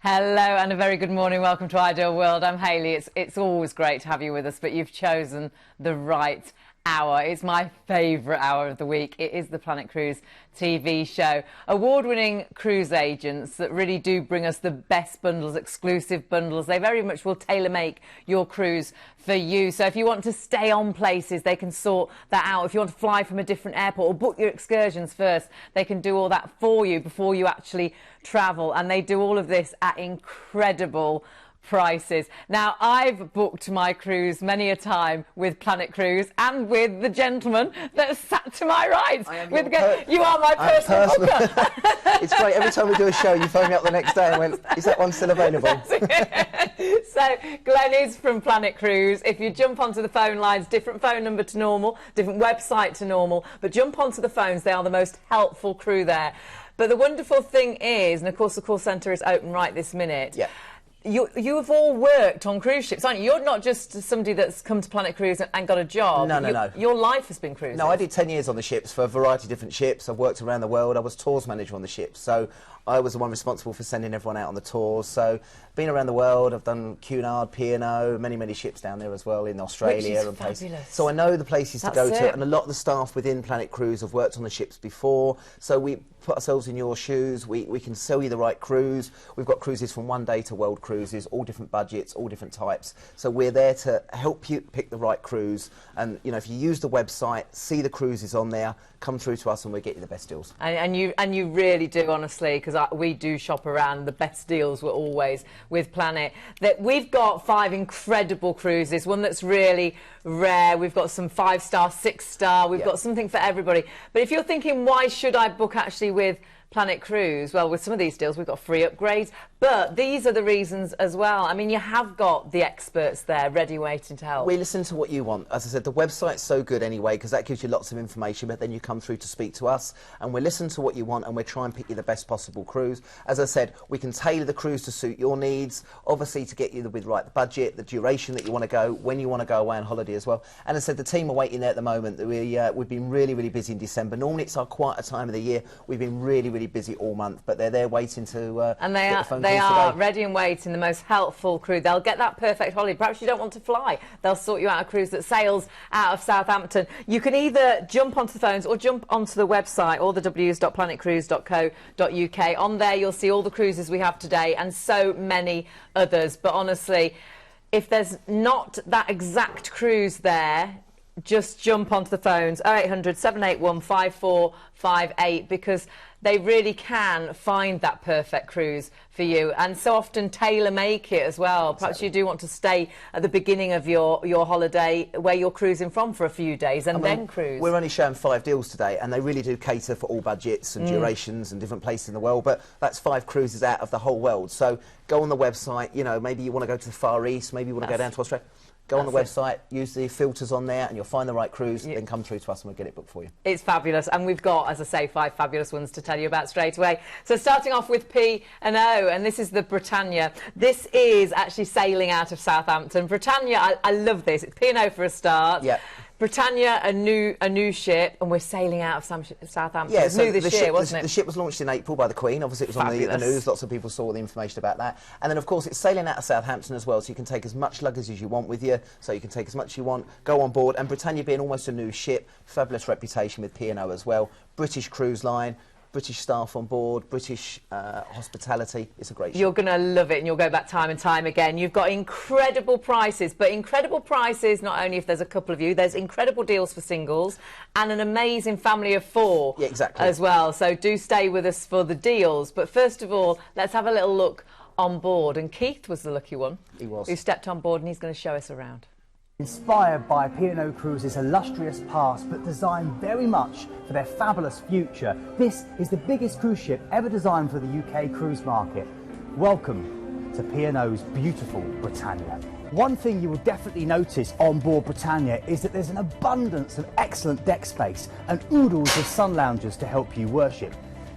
Hello and a very good morning. Welcome to Ideal World. I'm Hayley. It's always great to have you with us, but you've chosen the right hour. It's my favourite hour of the week. It is the Planet Cruise TV show. Award-winning cruise agents that really do bring us the best bundles, exclusive bundles. They very much will tailor-make your cruise for you. So if you want to stay on places, they can sort that out. If you want to fly from a different airport or book your excursions first, they can do all that for you before you actually travel. And they do all of this at incredible prices. Now, I've booked my cruise many a time with Planet Cruise and with the gentleman that sat to my right. You are my personal booker. It's great. Every time we do a show, you phone me up the next day and went, is that one still available? So, Glenn is from Planet Cruise. If you jump onto the phone lines, different phone number to normal, different website to normal, but jump onto the phones. They are the most helpful crew there. But the wonderful thing is, and of course the call centre is open right this minute, yeah. You have all worked on cruise ships, aren't you? You're not just somebody that's come to Planet Cruise and got a job. No. Your life has been cruising. No, I did 10 years on the ships for a variety of different ships. I've worked around the world. I was tours manager on the ships, so I was the one responsible for sending everyone out on the tours. So, been around the world. I've done Cunard, P&O, many ships down there as well in Australia. Which is fabulous. So I know the places to go to, and a lot of the staff within Planet Cruise have worked on the ships before. So we put ourselves in your shoes. We can sell you the right cruise. We've got cruises from one day to world cruises, all different budgets, all different types. So we're there to help you pick the right cruise. And you know, if you use the website, see the cruises on there, come through to us and we'll get you the best deals. And you really do, honestly, because we do shop around. The best deals were always with Planet. That we've got 5 incredible cruises, one that's really rare. We've got some 5-star, 6-star. We've got something for everybody. But if you're thinking, why should I book actually with Planet Cruise? Well, with some of these deals, we've got free upgrades, but these are the reasons as well. I mean, you have got the experts there ready, waiting to help. We listen to what you want. As I said, the website's so good anyway, because that gives you lots of information, but then you come through to speak to us, and we listen to what you want, and we try and pick you the best possible cruise. As I said, we can tailor the cruise to suit your needs, obviously to get you the right budget, the duration that you want to go, when you want to go away on holiday as well. And as I said, the team are waiting there at the moment. We've been really busy in December. Normally it's our quieter time of the year. We've been really busy all month, but they're there waiting to and get the phone they are today. ready and waiting, the most helpful crew. They'll get that perfect holiday. Perhaps you don't want to fly, they'll sort you out a cruise that sails out of Southampton. You can either jump onto the phones or jump onto the website, all the w's.planetcruise.co.uk. On there you'll see all the cruises we have today and so many others. But honestly, if there's not that exact cruise there, just jump onto the phones, 0800 781 5458, because they really can find that perfect cruise for you, and so often tailor-make it as well. Perhaps you do want to stay at the beginning of your holiday where you're cruising from for a few days and then cruise. We're only showing 5 deals today, and they really do cater for all budgets and durations and different places in the world, but that's 5 cruises out of the whole world. So go on the website, you know, maybe you want to go to the Far East, maybe you want to go down to Australia. Go on the website, use the filters on there, and you'll find the right cruise, then come through to us and we'll get it booked for you. It's fabulous, and we've got, as I say, 5 fabulous ones to tell you about straight away. So starting off with P&O, and this is the Britannia. This is actually sailing out of Southampton. Britannia, I love this. It's P&O for a start. Yeah. Britannia, a new ship, and we're sailing out of Southampton. Yeah, it was new this year, wasn't it? The ship was launched in April by the Queen. Obviously, it was on the news. Lots of people saw the information about that. And then, of course, it's sailing out of Southampton as well, so you can take as much luggage as you want with you, so you can take as much as you want, go on board. And Britannia being almost a new ship, fabulous reputation with P&O as well. British cruise line. British staff on board, British hospitality. It's a great ship. You're going to love it, and you'll go back time and time again. You've got incredible prices, but incredible prices not only if there's a couple of you, there's incredible deals for singles and an amazing family of 4 as well. So do stay with us for the deals. But first of all, let's have a little look on board. And Keith was the lucky one. He was. Who stepped on board, and he's going to show us around. Inspired by P&O Cruises' illustrious past, but designed very much for their fabulous future, this is the biggest cruise ship ever designed for the UK cruise market. Welcome to P&O's beautiful Britannia. One thing you will definitely notice on board Britannia is that there's an abundance of excellent deck space and oodles of sun loungers to help you worship.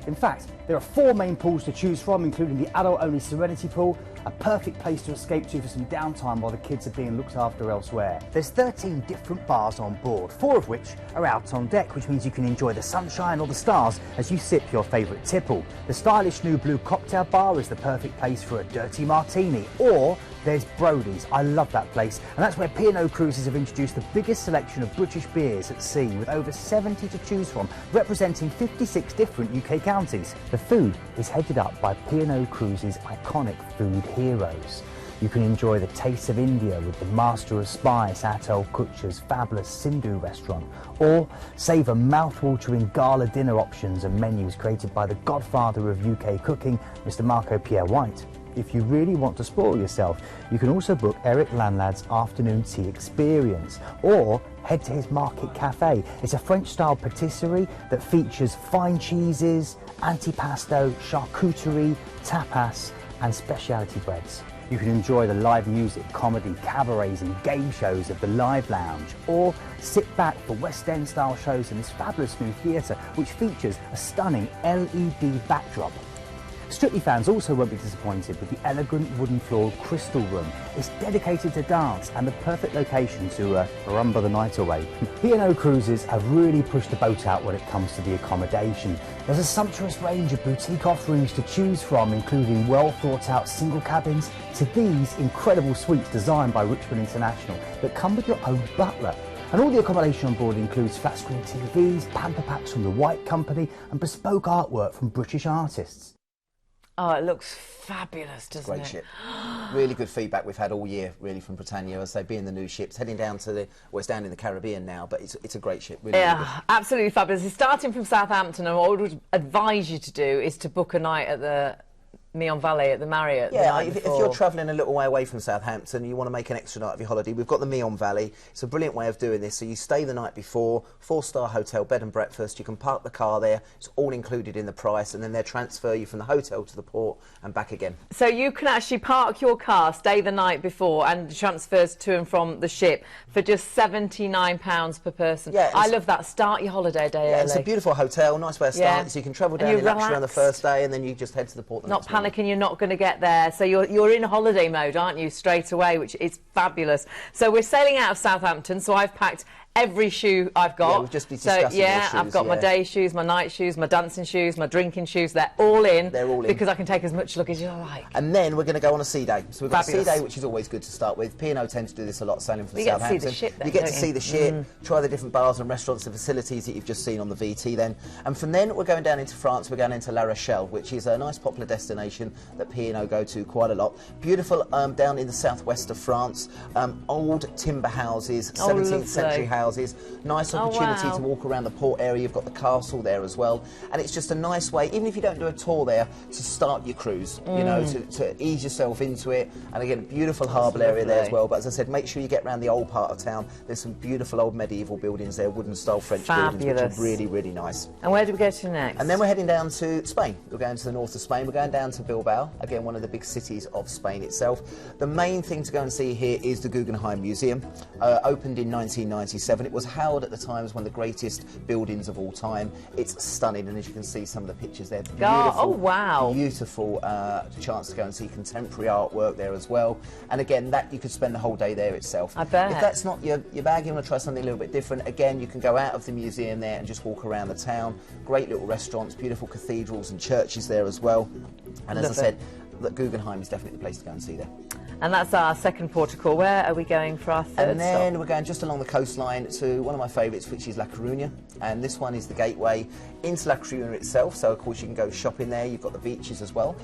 In fact, there are 4 main pools to choose from, including the adult-only Serenity Pool, a perfect place to escape to for some downtime while the kids are being looked after elsewhere. There's 13 different bars on board, 4 of which are out on deck, which means you can enjoy the sunshine or the stars as you sip your favourite tipple. The stylish new blue cocktail bar is the perfect place for a dirty martini, or there's Brody's. I love that place, and that's where P&O Cruises have introduced the biggest selection of British beers at sea, with over 70 to choose from, representing 56 different UK counties. The food is headed up by P&O Cruises' iconic food heroes. You can enjoy the taste of India with the Master of Spice Atal Kutcher's fabulous Sindhu restaurant, or savour mouth-watering gala dinner options and menus created by the godfather of UK cooking, Mr. Marco Pierre White. If you really want to spoil yourself, you can also book Eric Landlad's afternoon tea experience, or head to his Market Cafe. It's a French-style patisserie that features fine cheeses, antipasto, charcuterie, tapas and specialty breads. You can enjoy the live music, comedy, cabarets and game shows of the Live Lounge, or sit back for West End style shows in this fabulous new theatre which features a stunning LED backdrop. Strictly fans also won't be disappointed with the elegant wooden floored Crystal Room. It's dedicated to dance and the perfect location to rumble the night away. P&O Cruises have really pushed the boat out when it comes to the accommodation. There's a sumptuous range of boutique offerings to choose from, including well thought out single cabins to these incredible suites designed by Richmond International that come with your own butler. And all the accommodation on board includes flat screen TVs, pamper packs from the White Company and bespoke artwork from British artists. Oh, it looks fabulous, doesn't it? Great ship. Really good feedback we've had all year, really, from Britannia, as they being the new ships, heading down to the, well, it's down in the Caribbean now, but it's a great ship. Really, yeah, really good. absolutely fabulous. It's starting from Southampton, and what I would advise you to do is to book a night at the Meon Valley at the Marriott. Yeah, if you're travelling a little way away from Southampton and you want to make an extra night of your holiday, we've got the Meon Valley. It's a brilliant way of doing this. So you stay the night before, 4-star hotel, bed and breakfast. You can park the car there. It's all included in the price, and then they'll transfer you from the hotel to the port and back again. So you can actually park your car, stay the night before, and transfers to and from the ship for just £79 per person. Yeah, I love that. Start your holiday a day early. It's a beautiful hotel, nice way of starting. So you can travel down in luxury on the first day, and then you just head to the port the next morning. Panicking you're not going to get there, so you're in holiday mode, aren't you, straight away, which is fabulous. So we're sailing out of Southampton, so I've packed every shoe I've got. Yeah, we've just been discussing your shoes, I've got my day shoes, my night shoes, my dancing shoes, my drinking shoes. They're all in. They're all in. Because I can take as much luggage as I like. And then we're going to go on a sea day. So we've got a sea day, which is always good to start with. P&O tend to do this a lot, sailing from Southampton. You get to see the ship then, you get to see the ship, try the different bars and restaurants and facilities that you've just seen on the VT then. And from then we're going down into France. We're going into La Rochelle, which is a nice popular destination that P&O go to quite a lot. Beautiful down in the southwest of France. Old timber houses, 17th century houses. Nice opportunity to walk around the port area. You've got the castle there as well, and it's just a nice way, even if you don't do a tour there, to start your cruise, you know, to ease yourself into it. And again, beautiful harbour area there as well. But as I said, make sure you get around the old part of town. There's some beautiful old medieval buildings there, wooden style French buildings, which are really, really nice. And where do we go to next? And then we're heading down to Spain. We're going to the north of Spain. We're going down to Bilbao, again, one of the big cities of Spain itself. The main thing to go and see here is the Guggenheim Museum. Opened in 1997. It was hailed at the time as one of the greatest buildings of all time. It's stunning, and as you can see, some of the pictures there, beautiful, beautiful chance to go and see contemporary artwork there as well. And again, that you could spend the whole day there itself. I bet. If that's not your bag, you want to try something a little bit different, again, you can go out of the museum there and just walk around the town. Great little restaurants, beautiful cathedrals and churches there as well. And as I said, the Guggenheim is definitely the place to go and see there. And that's our second port of call. Where are we going for our third And then stop? we're going just along the coastline to one of my favourites, which is La Coruña. And this one is the gateway into La Coruña itself. So, of course, you can go shopping there. You've got the beaches as well.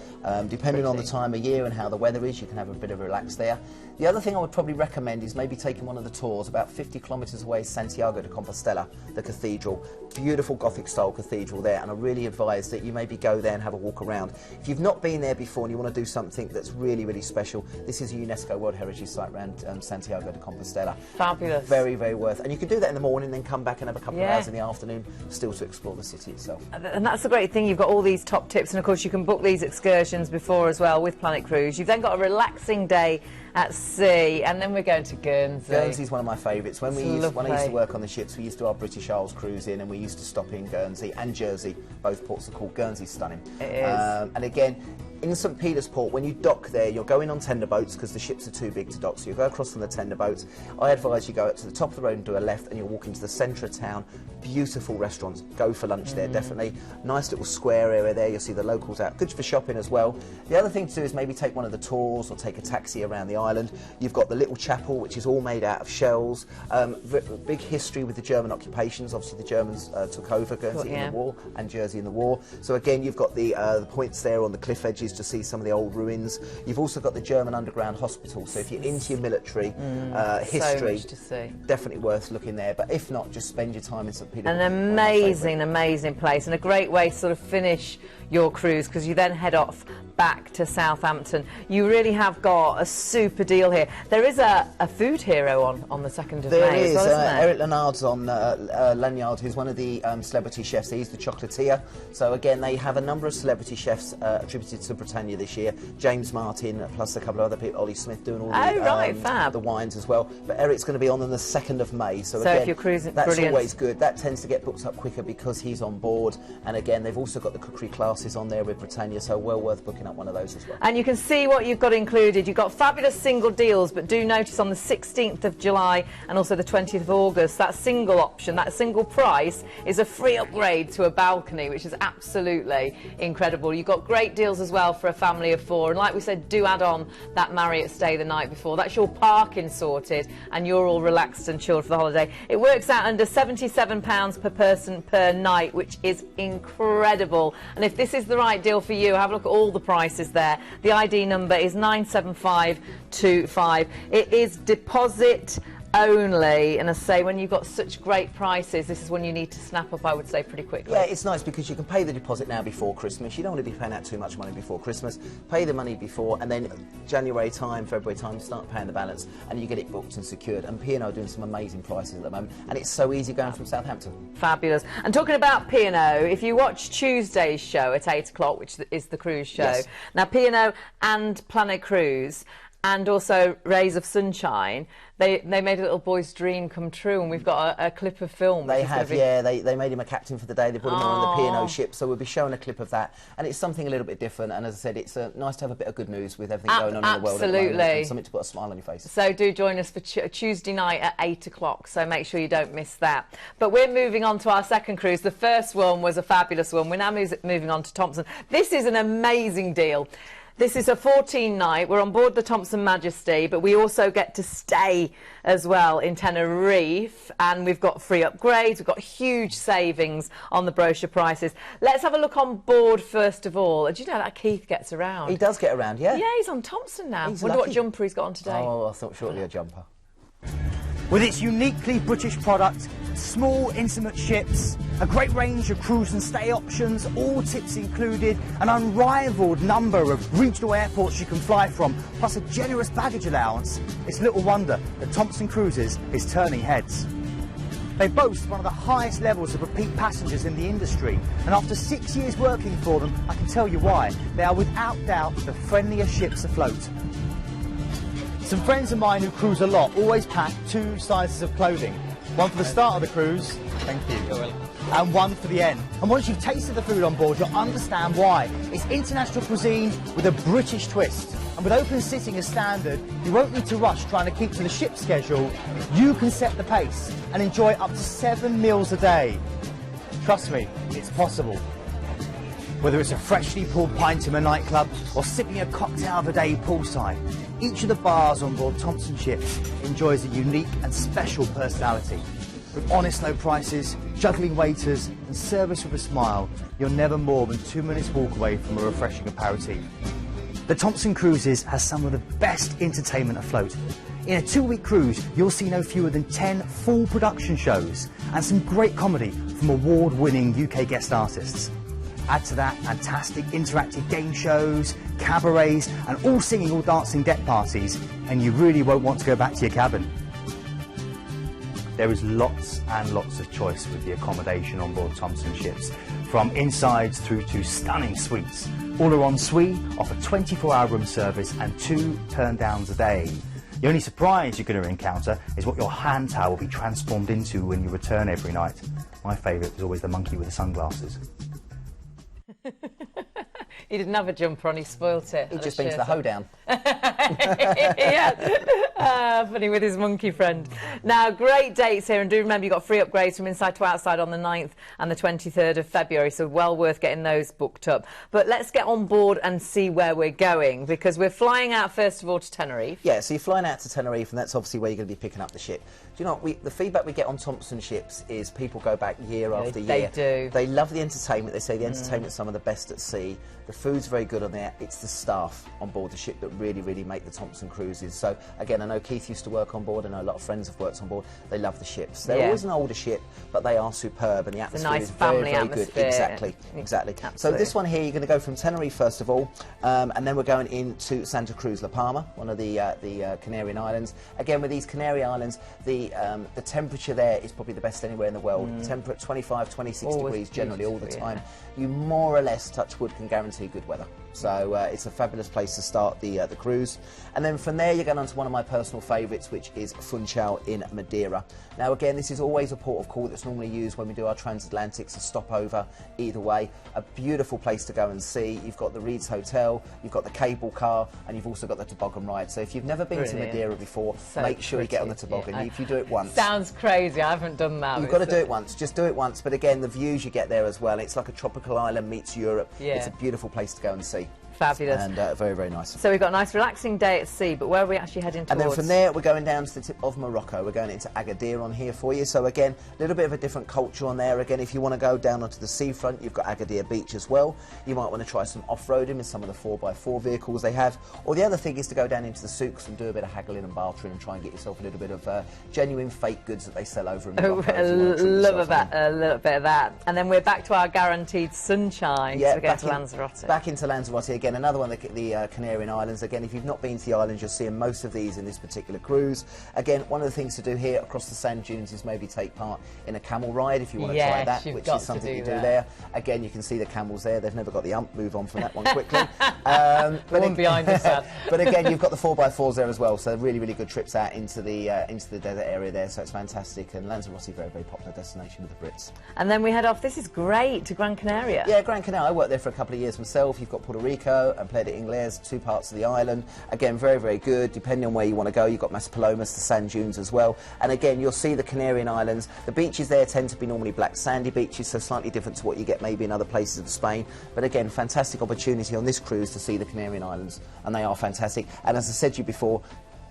Depending on the time of year and how the weather is, you can have a bit of a relax there. The other thing I would probably recommend is maybe taking one of the tours about 50 kilometres away, Santiago de Compostela, the cathedral. Beautiful Gothic-style cathedral there, and I really advise that you maybe go there and have a walk around. If you've not been there before and you want to do something that's really, really special, this is a UNESCO World Heritage Site around Santiago de Compostela. Fabulous. Very, very worth. And you can do that in the morning, then come back and have a couple of hours in the afternoon, still to explore the city itself. And that's the great thing, you've got all these top tips, and of course you can book these excursions before as well with Planet Cruise. You've then got a relaxing day at sea, and then we're going to Guernsey. Guernsey's one of my favourites. When I used to work on the ships, we used to do our British Isles cruise in, and we used to stop in Guernsey and Jersey. Both ports are called. Guernsey's stunning. It is. And again, in St Peter's Port, when you dock there, you're going on tender boats because the ships are too big to dock, so you go across on the tender boats. I advise you go up to the top of the road and do a left, and you'll walk into the centre of town. Beautiful restaurants. Go for lunch there, definitely. Nice little square area there. You'll see the locals out. Good for shopping as well. The other thing to do is maybe take one of the tours or take a taxi around the island. You've got the little chapel, which is all made out of shells. Big history with the German occupations. Obviously, the Germans took over Guernsey in the war and Jersey in the war. So again, you've got the points there on the cliff edges to see some of the old ruins. You've also got the German underground hospital. So if you're into your military history, so much to see. Definitely worth looking there. But if not, just spend your time in St Peter. An amazing place, and a great way to sort of finish your cruise, because you then head off back to Southampton. You really have got a super deal here. There is a food hero on the 2nd of May. There is. As well, isn't there? Eric Lanyard's on Lanyard, who's one of the celebrity chefs. He's the chocolatier. So again, they have a number of celebrity chefs attributed to Britannia this year. James Martin, plus a couple of other people. Ollie Smith doing all the wines as well. But Eric's going to be on the 2nd of May. So again, if you're cruising, that's brilliant. Always good. That tends to get booked up quicker because he's on board. And again, they've also got the cookery classes on there with Britannia, so well worth booking up one of those as well. And you can see what you've got included. You've got fabulous single deals, but do notice on the 16th of July and also the 20th of August, that single option, that single price is a free upgrade to a balcony, which is absolutely incredible. You've got great deals as well for a family of 4. And like we said, do add on that Marriott stay the night before. That's your parking sorted and you're all relaxed and chilled for the holiday. It works out under £77 per person per night, which is incredible. And if this is the right deal for you, have a look at all the prices there. The ID number is 97525. It is deposit only, and as I say, when you've got such great prices, this is when you need to snap up, I would say, pretty quickly. Yeah, it's nice because you can pay the deposit now before Christmas. You don't want to be paying out too much money before Christmas. Pay the money before, and then January time, February time, start paying the balance, and you get it booked and secured. And P&O are doing some amazing prices at the moment, and it's so easy going from Southampton. Fabulous. And talking about P&O, if you watch Tuesday's show at 8 o'clock, which is the cruise show, yes. Now P&O and Planet Cruise and also Rays of Sunshine, they made a little boy's dream come true, and we've got a clip of film. They have, yeah. They made him a captain for the day. They put him on the P&O ship, so we'll be showing a clip of that. And it's something a little bit different. And as I said, it's nice to have a bit of good news with everything going on in the world at the moment. And something to put a smile on your face. So do join us for Tuesday night at 8 o'clock. So make sure you don't miss that. But we're moving on to our second cruise. The first one was a fabulous one. We're now moving on to Thomson. This is an amazing deal. This is a 14-night. We're on board the Thomson Majesty, but we also get to stay as well in Tenerife, and we've got free upgrades. We've got huge savings on the brochure prices. Let's have a look on board first of all. Do you know that Keith gets around? He does get around, yeah. Yeah, he's on Thomson now. He's Wonder lucky. what jumper he's got on today. Oh, I thought shortly a jumper. With its uniquely British product, small intimate ships, a great range of cruise and stay options, all tips included, an unrivaled number of regional airports you can fly from, plus a generous baggage allowance, it's little wonder that Thomson Cruises is turning heads. They boast one of the highest levels of repeat passengers in the industry, and after 6 years working for them, I can tell you why. They are without doubt the friendliest ships afloat. Some friends of mine who cruise a lot always pack 2 sizes of clothing. One for the start of the cruise, thank you, and one for the end. And once you've tasted the food on board, you'll understand why. It's international cuisine with a British twist. And with open sitting as standard, you won't need to rush trying to keep to the ship schedule. You can set the pace and enjoy up to 7 meals a day. Trust me, it's possible. Whether it's a freshly poured pint in a nightclub or sipping a cocktail of the day poolside, each of the bars on board Thomson ships enjoys a unique and special personality. With honest low prices, juggling waiters and service with a smile, you're never more than 2 minutes walk away from a refreshing aperitif. The Thomson Cruises has some of the best entertainment afloat. In a 2-week cruise, you'll see no fewer than 10 full production shows and some great comedy from award-winning UK guest artists. Add to that fantastic interactive game shows, cabarets, and all singing, all dancing deck parties, and you really won't want to go back to your cabin. There is lots and lots of choice with the accommodation on board Thomson ships, from insides through to stunning suites. All are en suite, offer 24-hour room service and 2 turn-downs a day. The only surprise you're going to encounter is what your hand towel will be transformed into when you return every night. My favourite is always the monkey with the sunglasses. He didn't have a jumper on, he spoilt it. He'd just been to the hoedown. Yeah, funny with his monkey friend. Now, great dates here, and do remember you've got free upgrades from inside to outside on the 9th and the 23rd of February, so well worth getting those booked up. But let's get on board and see where we're going, because we're flying out first of all to Tenerife. Yeah, so you're flying out to Tenerife, and that's obviously where you're going to be picking up the ship. Do you know what, the feedback we get on Thomson ships is people go back year after year. They do. They love the entertainment. They say the entertainment's some of the best at sea. The food's very good on there. It's the staff on board the ship that really, really make the Thomson cruises. So, again, I know Keith used to work on board. I know a lot of friends have worked on board. They love the ships. They're always an older ship, but they are superb, and the atmosphere is very, very good. Exactly, exactly. Absolutely. So this one here, you're going to go from Tenerife first of all, and then we're going into Santa Cruz La Palma, one of the Canarian Islands. Again, with these Canary Islands, the temperature there is probably the best anywhere in the world. Temperate 25, 26 degrees generally all the time. You more or less, touch wood, can guarantee good weather. So it's a fabulous place to start the cruise. And then from there, you're going on to one of my personal favourites, which is Funchal in Madeira. Now, again, this is always a port of call that's normally used when we do our transatlantics, a stopover either way. A beautiful place to go and see. You've got the Reed's Hotel, you've got the cable car, and you've also got the toboggan ride. So if you've never been to Madeira before, make sure you get on the toboggan. If you do it once. Sounds crazy. I haven't done that. You've got to do it once. Just do it once. But again, the views you get there as well. It's like a tropical island meets Europe. It's a beautiful place to go and see. Fabulous. And very, very nice. So we've got a nice relaxing day at sea, but where are we actually heading towards? And then from there, we're going down to the tip of Morocco. We're going into Agadir on here for you. So again, a little bit of a different culture on there. Again, if you want to go down onto the seafront, you've got Agadir Beach as well. You might want to try some off-roading with some of the 4x4 vehicles they have. Or the other thing is to go down into the souks and do a bit of haggling and bartering and try and get yourself a little bit of genuine fake goods that they sell over in Morocco. A little bit of that. And then we're back to our guaranteed sunshine. Yeah, so we're going to Lanzarote. Back into Lanzarote again, another one, the Canarian Islands. Again, if you've not been to the islands, you'll see most of these in this particular cruise. Again, one of the things to do here across the sand dunes is maybe take part in a camel ride if you want to try that, which is something you do there. Again, you can see the camels there. They've never got the ump. Move on from that one quickly. One behind us, Dad. But again, you've got the 4x4s there as well. So really, really good trips out into the desert area there. So it's fantastic. And Lanzarote, very, very popular destination with the Brits. And then we head off. This is great, to Gran Canaria. Yeah, Gran Canaria. I worked there for a couple of years myself. You've got Puerto Rico and Playa de Ingles, two parts of the island. Again, very, very good. Depending on where you want to go, you've got Maspalomas, the sand dunes as well. And again, you'll see the Canarian Islands. The beaches there tend to be normally black sandy beaches, so slightly different to what you get maybe in other places of Spain. But again, fantastic opportunity on this cruise to see the Canarian Islands, and they are fantastic. And as I said to you before,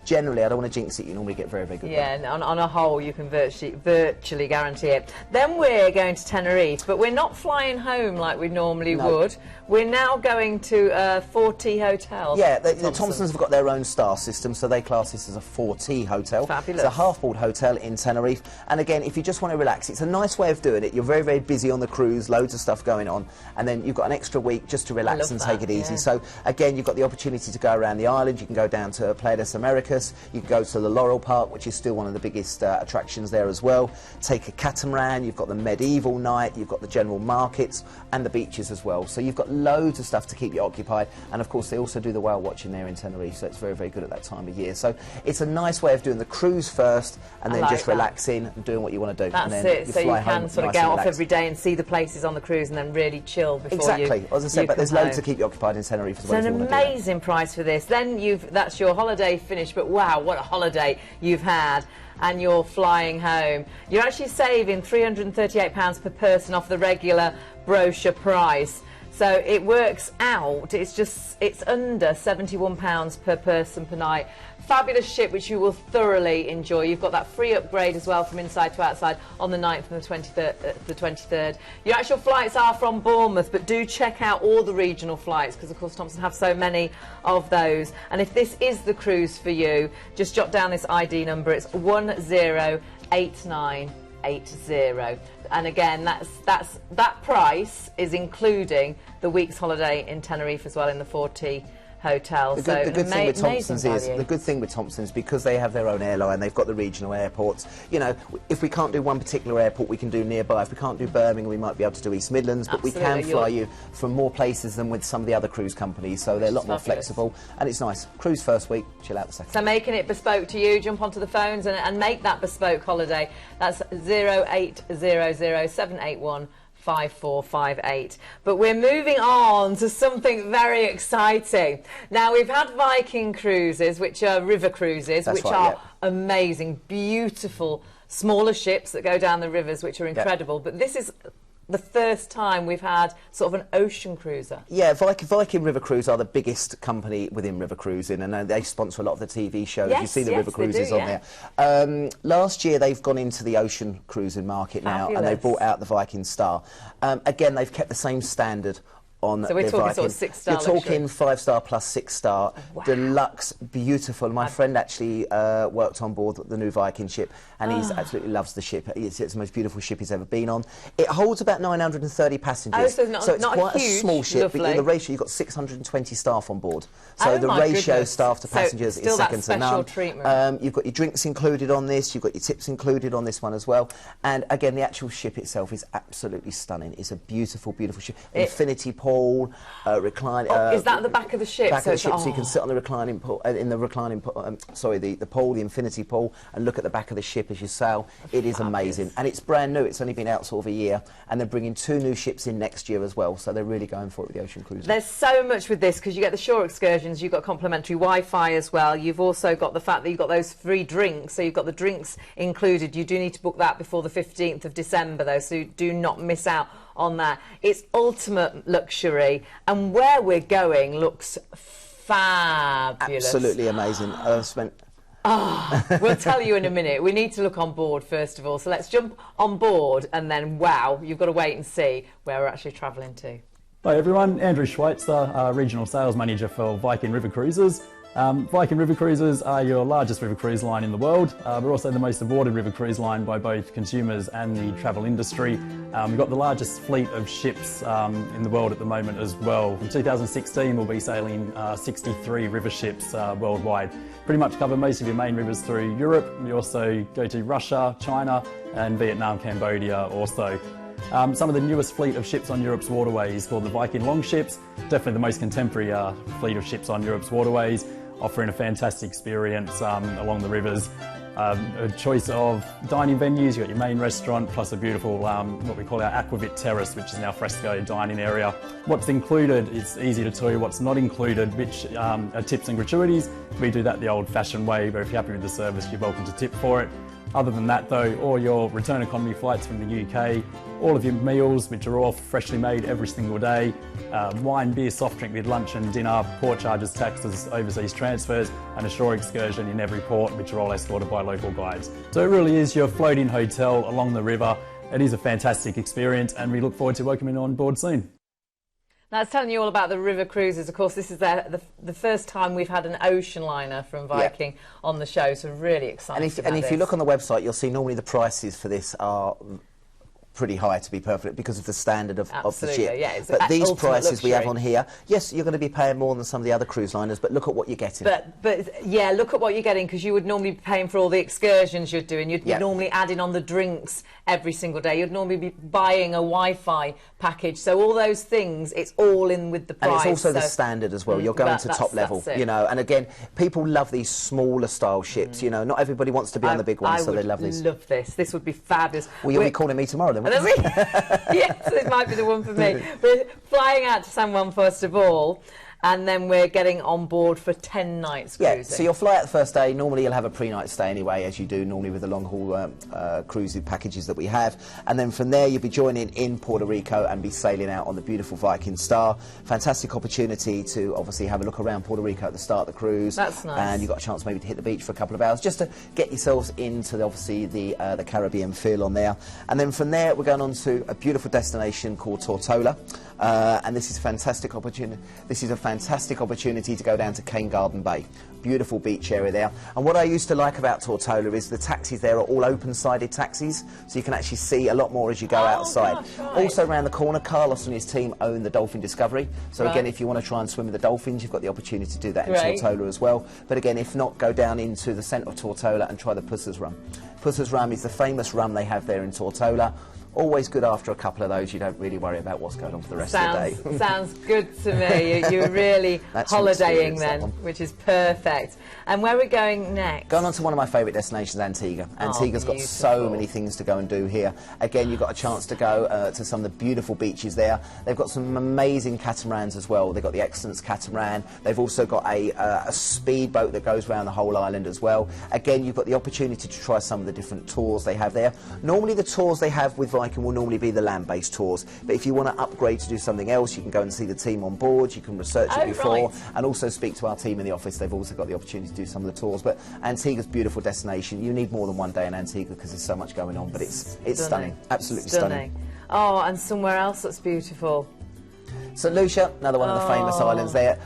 generally, I don't want to jinx it, you normally get very, very good weather. Yeah, on a whole, you can virtually guarantee it. Then we're going to Tenerife, but we're not flying home like we normally would. We're now going to a 4T hotel. Yeah, the Thomsons have got their own star system, so they class this as a 4T hotel. Fabulous. It's a half-board hotel in Tenerife. And again, if you just want to relax, it's a nice way of doing it. You're very, very busy on the cruise, loads of stuff going on, and then you've got an extra week just to relax and take it easy. So again, you've got the opportunity to go around the island. You can go down to Playa de Americas. You can go to the Laurel Park, which is still one of the biggest attractions there as well. Take a catamaran. You've got the medieval night. You've got the general markets and the beaches as well. So you've got loads of stuff to keep you occupied. And of course, they also do the whale watching there in Tenerife, so it's very, very good at that time of year. So it's a nice way of doing the cruise first, and then just relaxing and doing what you want to do. That's and then it. So you can sort of get off every day and see the places on the cruise, and then really chill before you. As I said, but there's loads to keep you occupied in Tenerife as well. It's an amazing price for this. Then that's your holiday finished, but wow, what a holiday you've had, and you're flying home. You're actually saving £338 per person off the regular brochure price. So it works out, it's under £71 per person per night. Fabulous ship, which you will thoroughly enjoy. You've got that free upgrade as well from inside to outside on the 9th and the 23rd. Your actual flights are from Bournemouth, but do check out all the regional flights, because of course Thomson have so many of those. And if this is the cruise for you, just jot down this ID number. It's 108980. And again, that price is including the week's holiday in Tenerife as well in the 4T hotel. The good thing with Thomson's because they have their own airline, they've got the regional airports. You know, if we can't do one particular airport, we can do nearby. If we can't do Birmingham, we might be able to do East Midlands, but we can fly you from more places than with some of the other cruise companies, so they're a lot more flexible, and it's nice. Cruise first week, chill out the second. So making it bespoke to you, jump onto the phones and make that bespoke holiday. That's 0800 781 5458. But we're moving on to something very exciting. Now, we've had Viking cruises, which are river cruises, which are amazing, beautiful, smaller ships that go down the rivers, which are incredible. But this is the first time we've had sort of an ocean cruiser. Yeah, Viking River Cruise are the biggest company within river cruising, and they sponsor a lot of the TV shows. Yes, you see the river cruises on there. Last year they've gone into the ocean cruising market now, and they've brought out the Viking Star. Again, they've kept the same standard on so we're talking Viking. sort of 6-star You're talking 5-star plus 6-star, deluxe, beautiful. My friend actually worked on board the new Viking ship, and he absolutely loves the ship. It's the most beautiful ship he's ever been on. It holds about 930 passengers, so it's not quite huge, a small ship. lovely. But in the ratio, you've got 620 staff on board. So the ratio staff to passengers is second to none. Treatment. You've got your drinks included on this. You've got your tips included on this one as well. And again, the actual ship itself is absolutely stunning. It's a beautiful, beautiful ship. Infinity pool. Recline. Is that the back of the ship? Back of the ship, so you can sit on the reclining pool, the pool, the infinity pool, and look at the back of the ship as you sail. It is amazing, and it's brand new. It's only been out sort of a year, and they're bringing 2 new ships in next year as well. So they're really going for it with the ocean cruising. There's so much with this because you get the shore excursions, you've got complimentary Wi-Fi as well. You've also got the fact that you've got those free drinks, so you've got the drinks included. You do need to book that before the 15th of December, though, so you do not miss out on that. It's ultimate luxury, and where we're going looks fabulous. Absolutely amazing. We'll tell you in a minute. We need to look on board first of all, so let's jump on board, and then wow, you've got to wait and see where we're actually travelling to. Hi everyone, Andrew Schweitzer, Regional Sales Manager for Viking River Cruises. Viking River Cruises are your largest river cruise line in the world. We're also the most awarded river cruise line by both consumers and the travel industry. We've got the largest fleet of ships in the world at the moment as well. In 2016 we'll be sailing 63 river ships worldwide. Pretty much cover most of your main rivers through Europe. We also go to Russia, China and Vietnam, Cambodia also. Some of the newest fleet of ships on Europe's waterways called the Viking Longships. Definitely the most contemporary fleet of ships on Europe's waterways, offering a fantastic experience along the rivers. A choice of dining venues. You've got your main restaurant plus a beautiful what we call our Aquavit Terrace, which is an alfresco dining area. What's included, it's easy to tell you what's not included, which are tips and gratuities. We do that the old-fashioned way, but if you're happy with the service, you're welcome to tip for it. Other than that though, all your return economy flights from the UK, all of your meals, which are all freshly made every single day, wine, beer, soft drink with lunch and dinner, port charges, taxes, overseas transfers, and a shore excursion in every port, which are all escorted by local guides. So it really is your floating hotel along the river. It is a fantastic experience, and we look forward to welcoming you on board soon. Now, it's telling you all about the river cruises. Of course, this is the first time we've had an ocean liner from Viking on the show, so really excited And if you look on the website, you'll see normally the prices for this are pretty high, to be perfect, because of the standard of the ship. Yeah, but these prices luxury. we have on here, yes, you're going to be paying more than some of the other cruise liners, but look at what you're getting. But yeah, look at what you're getting, because you would normally be paying for all the excursions you're doing. You'd be normally adding on the drinks every single day. You'd normally be buying a Wi-Fi package. So all those things, it's all in with the price. And it's also the standard as well. You're going to top level, you know. And again, people love these smaller style ships. You know, not everybody wants to be on the big ones, so they love these. I would love this. This would be fabulous. Well, you'll be calling me tomorrow then. Yes, it might be the one for me. We're flying out to San Juan first of all, and then we're getting on board for 10 nights cruising. Yeah, so you'll fly out the first day. Normally you'll have a pre-night stay anyway, as you do normally with the long-haul cruise packages that we have. And then from there you'll be joining in Puerto Rico and be sailing out on the beautiful Viking Star. Fantastic opportunity to obviously have a look around Puerto Rico at the start of the cruise. That's nice. And you've got a chance maybe to hit the beach for a couple of hours, just to get yourselves into obviously the Caribbean feel on there. And then from there we're going on to a beautiful destination called Tortola. And this is a fantastic opportunity. This is a fantastic opportunity to go down to Cane Garden Bay. Beautiful beach area there. And what I used to like about Tortola is the taxis there are all open-sided taxis, so you can actually see a lot more as you go outside. Gosh, right. Also around the corner, Carlos and his team own the Dolphin Discovery. So again, if you want to try and swim with the dolphins, you've got the opportunity to do that in Tortola as well. But again, if not, go down into the centre of Tortola and try the Pusser's Rum. Pusser's Rum is the famous rum they have there in Tortola. always good after a couple of those. You don't really worry about what's going on for the rest of the day. Sounds good to me. You're really holidaying then, which is perfect. And where are we going next? Going on to one of my favourite destinations, Antigua. Antigua's got so many things to go and do here. Again, you've got a chance to go to some of the beautiful beaches there. They've got some amazing catamarans as well. They've got the Excellence catamaran. They've also got a speedboat that goes around the whole island as well. Again, you've got the opportunity to try some of the different tours they have there. Normally the tours they have with Viking will normally be the land-based tours, but if you want to upgrade to do something else, you can go and see the team on board, you can research it before, and also speak to our team in the office. They've also got the opportunity to do some of the tours. But Antigua's a beautiful destination. You need more than one day in Antigua because there's so much going on, but it's stunning, absolutely stunning. Oh, and somewhere else that's beautiful. St Lucia, another one of the famous islands there.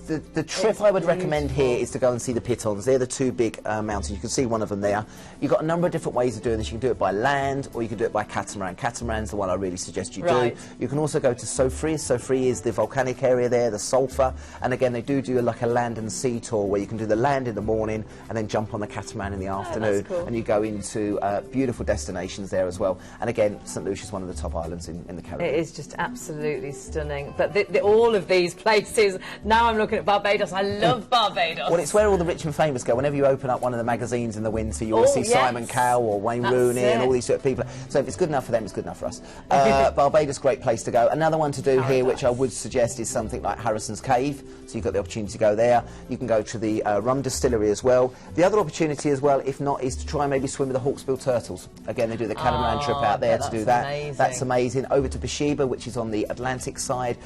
The trip I would recommend here is to go and see the pitons. They're the two big mountains. You can see one of them there. You've got a number of different ways of doing this. You can do it by land or you can do it by catamaran. Catamaran's the one I really suggest you do. You can also go to Sofri. Sofri is the volcanic area there, the sulphur. And again, they do like a land and sea tour where you can do the land in the morning and then jump on the catamaran in the afternoon. Cool. And you go into beautiful destinations there as well. And again, St Lucia's one of the top islands in the Caribbean. It is just absolutely stunning. But all of these places, now I'm looking at Barbados. I love Barbados. Well, it's where all the rich and famous go. Whenever you open up one of the magazines in the winter, you will see Simon Cowell or Wayne Rooney and all these sort of people. So if it's good enough for them, it's good enough for us. Barbados, great place to go. Another one to do here, which I would suggest, is something like Harrison's Cave. So you've got the opportunity to go there. You can go to the rum distillery as well. The other opportunity as well, if not, is to try and maybe swim with the Hawksbill turtles. Again, they do the catamaran trip out there to do that. Amazing. That's amazing. Over to Beersheba, which is on the Atlantic side.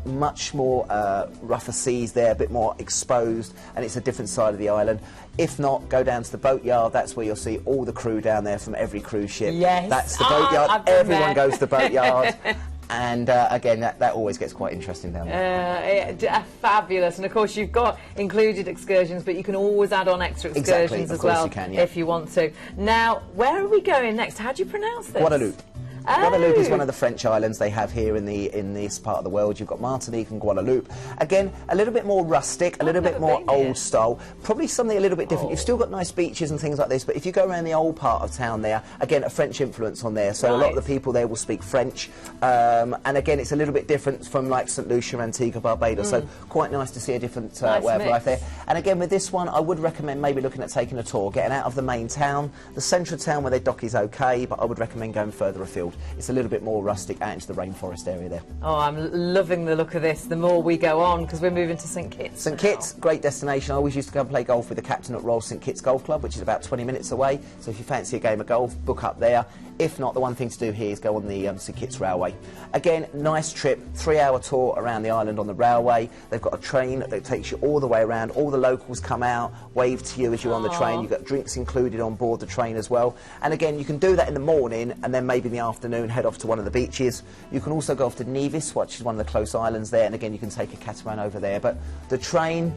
Much more rougher seas there, a bit more exposed, and it's a different side of the island. If not, go down to the boatyard. That's where you'll see all the crew down there from every cruise ship. Yes. That's the boatyard. Everyone goes to the boatyard. And again, that always gets quite interesting down there. Fabulous. And of course, you've got included excursions, but you can always add on extra excursions as well, if you want to. Now, where are we going next? How do you pronounce this? Guadeloupe. Guadeloupe is one of the French islands they have here in this part of the world. You've got Martinique and Guadeloupe. Again, a little bit more rustic, a little bit more old style, probably something a little bit different. You've still got nice beaches and things like this, but if you go around the old part of town there, again, a French influence on there. So a lot of the people there will speak French. And again, it's a little bit different from like St Lucia, Antigua, Barbados. So quite nice to see a different way of life there. And again, with this one, I would recommend maybe looking at taking a tour, getting out of the main town. The centre of town where they dock is okay, but I would recommend going further afield. It's a little bit more rustic out into the rainforest area there. Oh, I'm loving the look of this the more we go on, because we're moving to St Kitts. St Kitts, great destination. I always used to go and play golf with the captain at Royal St Kitts Golf Club, which is about 20 minutes away. So if you fancy a game of golf, book up there. If not, the one thing to do here is go on the St Kitts Railway. Again, nice trip, 3-hour tour around the island on the railway. They've got a train that takes you all the way around. All the locals come out, wave to you as you're on the train. You've got drinks included on board the train as well. And again, you can do that in the morning and then maybe in the afternoon head off to one of the beaches. You can also go off to Nevis, which is one of the close islands there, and again, you can take a catamaran over there. But the train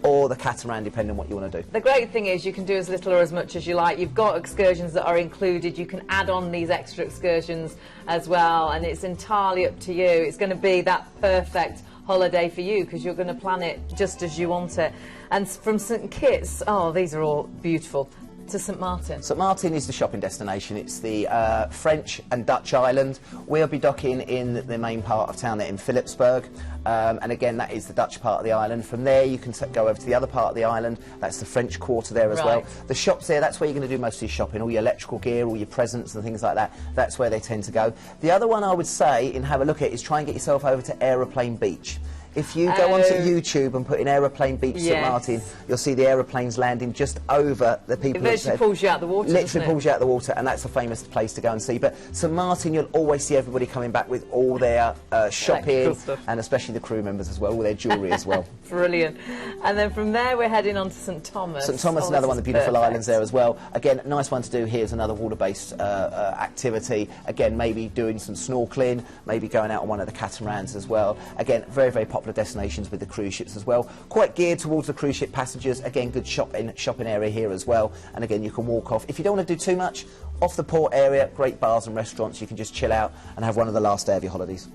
or the catamaran, depending on what you want to do. The great thing is you can do as little or as much as you like. You've got excursions that are included. You can add on these extra excursions as well, and it's entirely up to you. It's going to be that perfect holiday for you because you're going to plan it just as you want it. And from St Kitts, oh, these are all beautiful. To St Martin. St Martin is the shopping destination. It's the French and Dutch island. We'll be docking in the main part of town there in Philipsburg, and again that is the Dutch part of the island. From there you can go over to the other part of the island. That's the French quarter there as well. The shops there, that's where you're going to do most of your shopping, all your electrical gear, all your presents and things like that. That's where they tend to go. The other one I would say and have a look at is try and get yourself over to Aeroplane Beach. If you go onto YouTube and put in Aeroplane Beach St Martin, you'll see the aeroplanes landing just over the people. It literally pulls you out the water. Literally pulls you out the water, and that's a famous place to go and see. But St Martin, you'll always see everybody coming back with all their shopping, and especially the crew members as well, all their jewellery as well. Brilliant. And then from there we're heading on to St Thomas. St Thomas, another one of the beautiful islands there as well. Again, nice one to do here is another water-based activity. Again, maybe doing some snorkeling, maybe going out on one of the catamarans as well. Again, very, very popular destinations with the cruise ships as well. Quite geared towards the cruise ship passengers. Again, good shopping area here as well. And again, you can walk off. If you don't want to do too much, off the port area, great bars and restaurants. You can just chill out and have one of the last day of your holidays.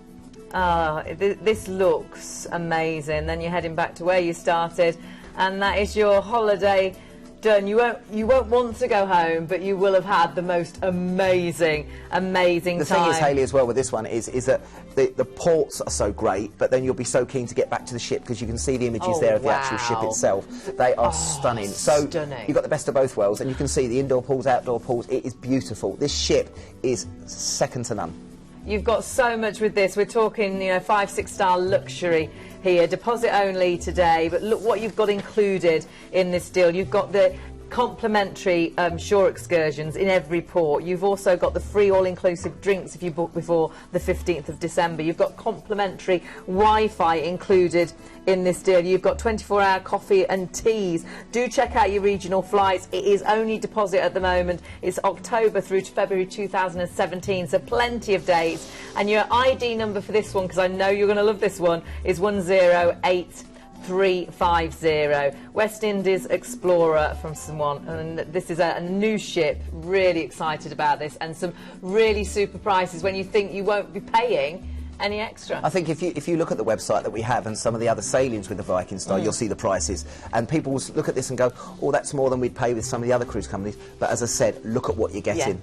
This looks amazing. Then you're heading back to where you started, and that is your holiday done. You won't want to go home, but you will have had the most amazing time. The thing is, Hayley, as well with this one is that the ports are so great, but then you'll be so keen to get back to the ship because you can see the images there of the actual ship itself. They are stunning. So you've got the best of both worlds, and you can see the indoor pools, outdoor pools. It is beautiful. This ship is second to none. You've got so much with this. We're talking, 5-6 star luxury here, deposit only today, but look what you've got included in this deal. You've got the complimentary shore excursions in every port. You've also got the free all-inclusive drinks if you book before the 15th of December. You've got complimentary Wi-Fi included in this deal. You've got 24-hour coffee and teas. Do check out your regional flights. It is only deposit at the moment. It's October through to February 2017, so plenty of dates. And your ID number for this one, because I know you're going to love this one, is 108350. West Indies Explorer from someone, and this is a new ship. Really excited about this, and some really super prices when you think you won't be paying any extra. I think if you look at the website that we have and some of the other sailings with the Viking Star, you'll see the prices, and people will look at this and go, oh, that's more than we'd pay with some of the other cruise companies. But as I said, look at what you're getting.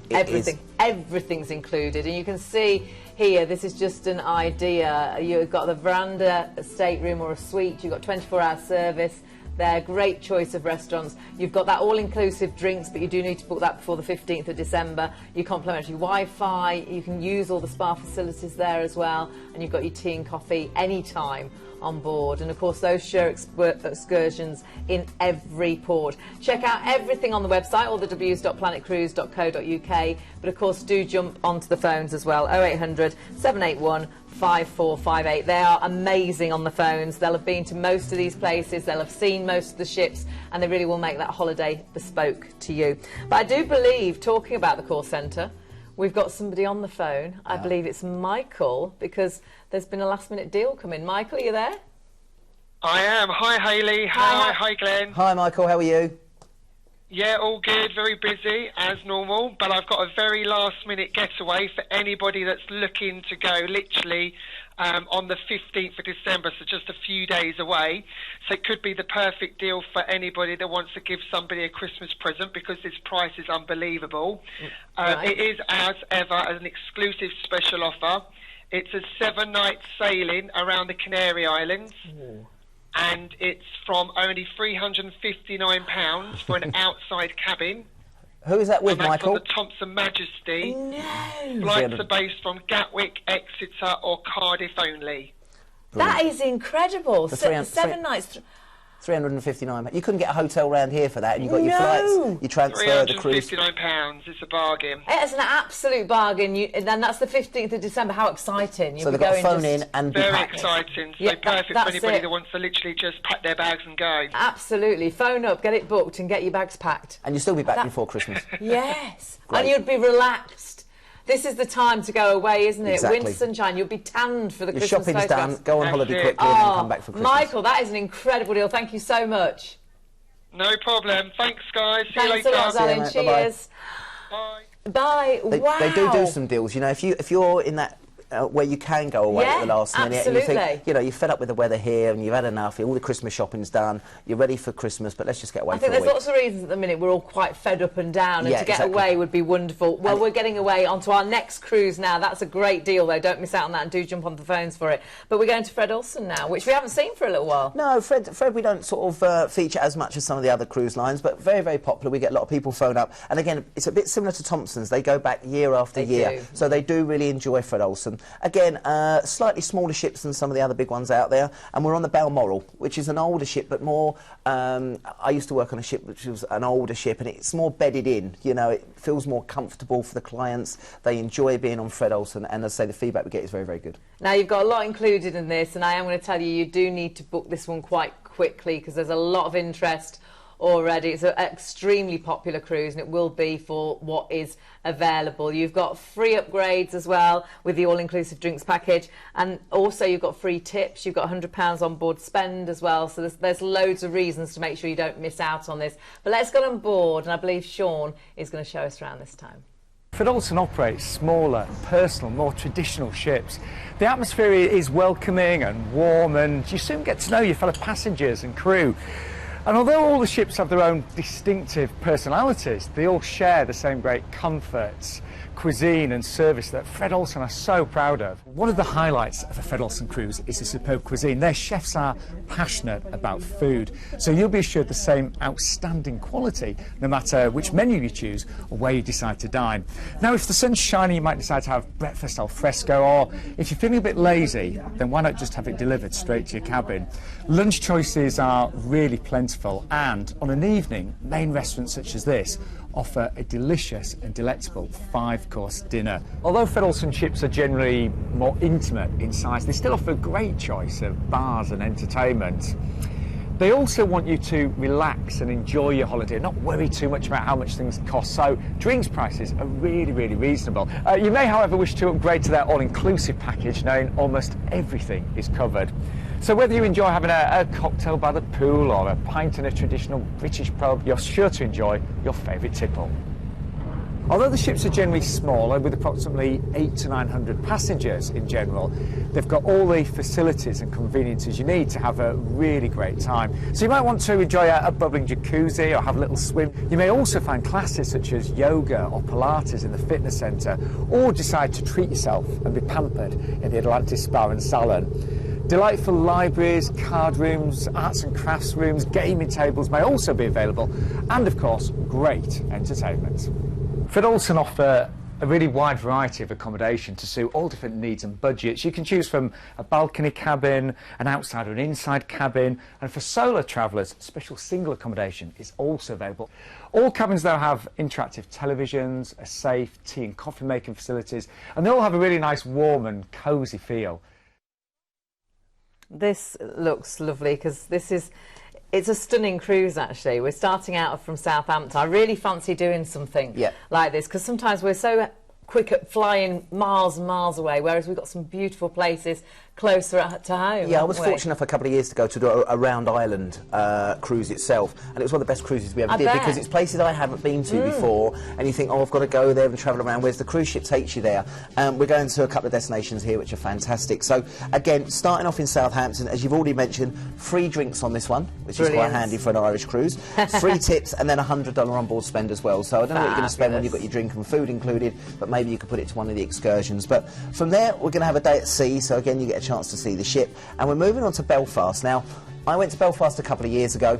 Everything's included, and you can see here, this is just an idea. You've got the veranda, a stateroom or a suite. You've got 24-hour service. They're a great choice of restaurants. You've got that all-inclusive drinks, but you do need to book that before the 15th of December. Your complimentary Wi-Fi. You can use all the spa facilities there as well. And you've got your tea and coffee anytime on board. And of course, those shore excursions in every port. Check out everything on the website, all the w's.planetcruise.co.uk. But of course, do jump onto the phones as well. 0800 781 5458. They are amazing on the phones. They'll have been to most of these places, they'll have seen most of the ships, and they really will make that holiday bespoke to you. But I do believe, talking about the call centre, we've got somebody on the phone. I believe it's Michael, because there's been a last-minute deal come in. Michael, are you there? I am. Hi, Hayley. Hi, Glenn. Hi, Michael. How are you? Yeah, all good. Very busy, as normal. But I've got a very last-minute getaway for anybody that's looking to go literally on the 15th of December, so just a few days away. So it could be the perfect deal for anybody that wants to give somebody a Christmas present, because this price is unbelievable. It is, as ever, an exclusive special offer. It's a 7-night sailing around the Canary Islands. Ooh. And it's from only £359 for an outside cabin. Who is that with, Michael? On the Thomson Majesty. No. Flights are based from Gatwick, Exeter or Cardiff only. That is incredible. 7 nights. £359. You couldn't get a hotel round here for that, and you've got your flights, you transfer the cruise. £359, it's a bargain. It's an absolute bargain, and then that's the 15th of December. How exciting. So they've got to phone in and be very packed. Exciting, so perfect for anybody that wants to literally just pack their bags and go. Absolutely. Phone up, get it booked and get your bags packed. And you'll still be back before Christmas. Yes. Great. And you'd be relaxed. This is the time to go away, isn't it? Exactly. Winter sunshine. You'll be tanned for the Your Christmas shopping's photographs. done. Go on holiday quickly and then come back for Christmas. Michael, that is an incredible deal. Thank you so much. No problem. Thanks, guys. See you later. Thanks a lot, darling. Cheers. Bye. Bye. Wow. They do some deals, if you're in that where you can go away at the last minute, absolutely. and you think, you're fed up with the weather here and you've had enough, all the Christmas shopping's done, you're ready for Christmas, but let's just get away for a week. I think there's lots of reasons at the minute we're all quite fed up and down, and to get away would be wonderful. Well, we're getting away onto our next cruise now. That's a great deal, though. Don't miss out on that, and do jump on the phones for it. But we're going to Fred Olsen now, which we haven't seen for a little while. No, Fred we don't sort of feature as much as some of the other cruise lines, but very, very popular. We get a lot of people phone up, and again, it's a bit similar to Thomson's. They go back year after year, so they do really enjoy Fred Olsen. Again, slightly smaller ships than some of the other big ones out there, and we're on the Balmoral, which is an older ship, but more, I used to work on a ship which was an older ship, and it's more bedded in, it feels more comfortable for the clients. They enjoy being on Fred Olsen, and as I say, the feedback we get is very, very good. Now, you've got a lot included in this, and I am going to tell you, you do need to book this one quite quickly, because there's a lot of interest already. It's an extremely popular cruise, and it will be for what is available. You've got free upgrades as well with the all-inclusive drinks package, and also you've got free tips. You've got £100 on board spend as well, so there's loads of reasons to make sure you don't miss out on this. But let's get on board, and I believe Sean is going to show us around this time. Fred Olsen operates smaller, personal, more traditional ships. The atmosphere is welcoming and warm, and you soon get to know your fellow passengers and crew. And although all the ships have their own distinctive personalities, they all share the same great comforts, cuisine and service that Fred Olsen are so proud of. One of the highlights of a Fred Olsen cruise is the superb cuisine. Their chefs are passionate about food, so you'll be assured the same outstanding quality no matter which menu you choose or where you decide to dine. Now, if the sun's shining, you might decide to have breakfast al fresco, or if you're feeling a bit lazy, then why not just have it delivered straight to your cabin? Lunch choices are really plentiful, and on an evening, main restaurants such as this offer a delicious and delectable 5-course dinner. Although Fred Olsen ships are generally more intimate in size, they still offer a great choice of bars and entertainment. They also want you to relax and enjoy your holiday, not worry too much about how much things cost, so drinks prices are really, really reasonable. You may, however, wish to upgrade to their all-inclusive package, knowing almost everything is covered. So whether you enjoy having a cocktail by the pool or a pint in a traditional British pub, you're sure to enjoy your favourite tipple. Although the ships are generally smaller, with approximately 800 to 900 passengers in general, they've got all the facilities and conveniences you need to have a really great time. So you might want to enjoy a bubbling jacuzzi or have a little swim. You may also find classes such as yoga or Pilates in the fitness centre, or decide to treat yourself and be pampered in the Atlantis Spa and Salon. Delightful libraries, card rooms, arts and crafts rooms, gaming tables may also be available, and of course, great entertainment. Fred Olsen offer a really wide variety of accommodation to suit all different needs and budgets. You can choose from a balcony cabin, an outside or an inside cabin, and for solo travellers, special single accommodation is also available. All cabins, though, have interactive televisions, a safe tea and coffee making facilities, and they all have a really nice warm and cosy feel. This looks lovely because it's a stunning cruise, actually. We're starting out from Southampton. I really fancy doing something like this, because sometimes we're so quick at flying miles and miles away, whereas we've got some beautiful places closer to home. Yeah, I was fortunate enough a couple of years ago to do a round island cruise itself, and it was one of the best cruises we ever did, because it's places I haven't been to before, and you think, oh, I've got to go there and travel around, whereas the cruise ship takes you there. We're going to a couple of destinations here which are fantastic. So again, starting off in Southampton, as you've already mentioned, free drinks on this one, which is quite handy for an Irish cruise, free tips, and then $100 on board spend as well. So I don't know what you're going to spend when you've got your drink and food included, but maybe you could put it to one of the excursions. But from there, we're going to have a day at sea, so again, you get a chance to see the ship, and we're moving on to Belfast. Now, I went to Belfast a couple of years ago.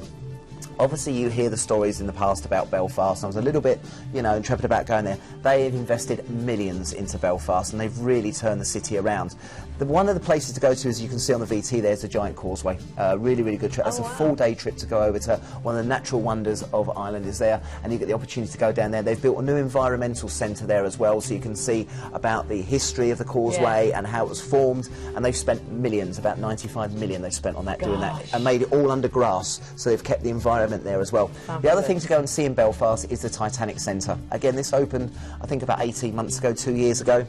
Obviously, you hear the stories in the past about Belfast, and I was a little bit, you know, intrepid about going there. They have invested millions into Belfast, and they've really turned the city around. One of the places to go to, as you can see on the VT, there's a giant causeway. Really, really good trip. That's a full-day trip to go over to one of the natural wonders of Ireland is there, and you get the opportunity to go down there. They've built a new environmental centre there as well, so you can see about the history of the causeway and how it was formed, and they've spent millions, about 95 million they've spent on that, doing that, and made it all under grass, so they've kept the environment there as well. The other thing to go and see in Belfast is the Titanic Centre. Again, this opened, I think, about 18 months ago, 2 years ago.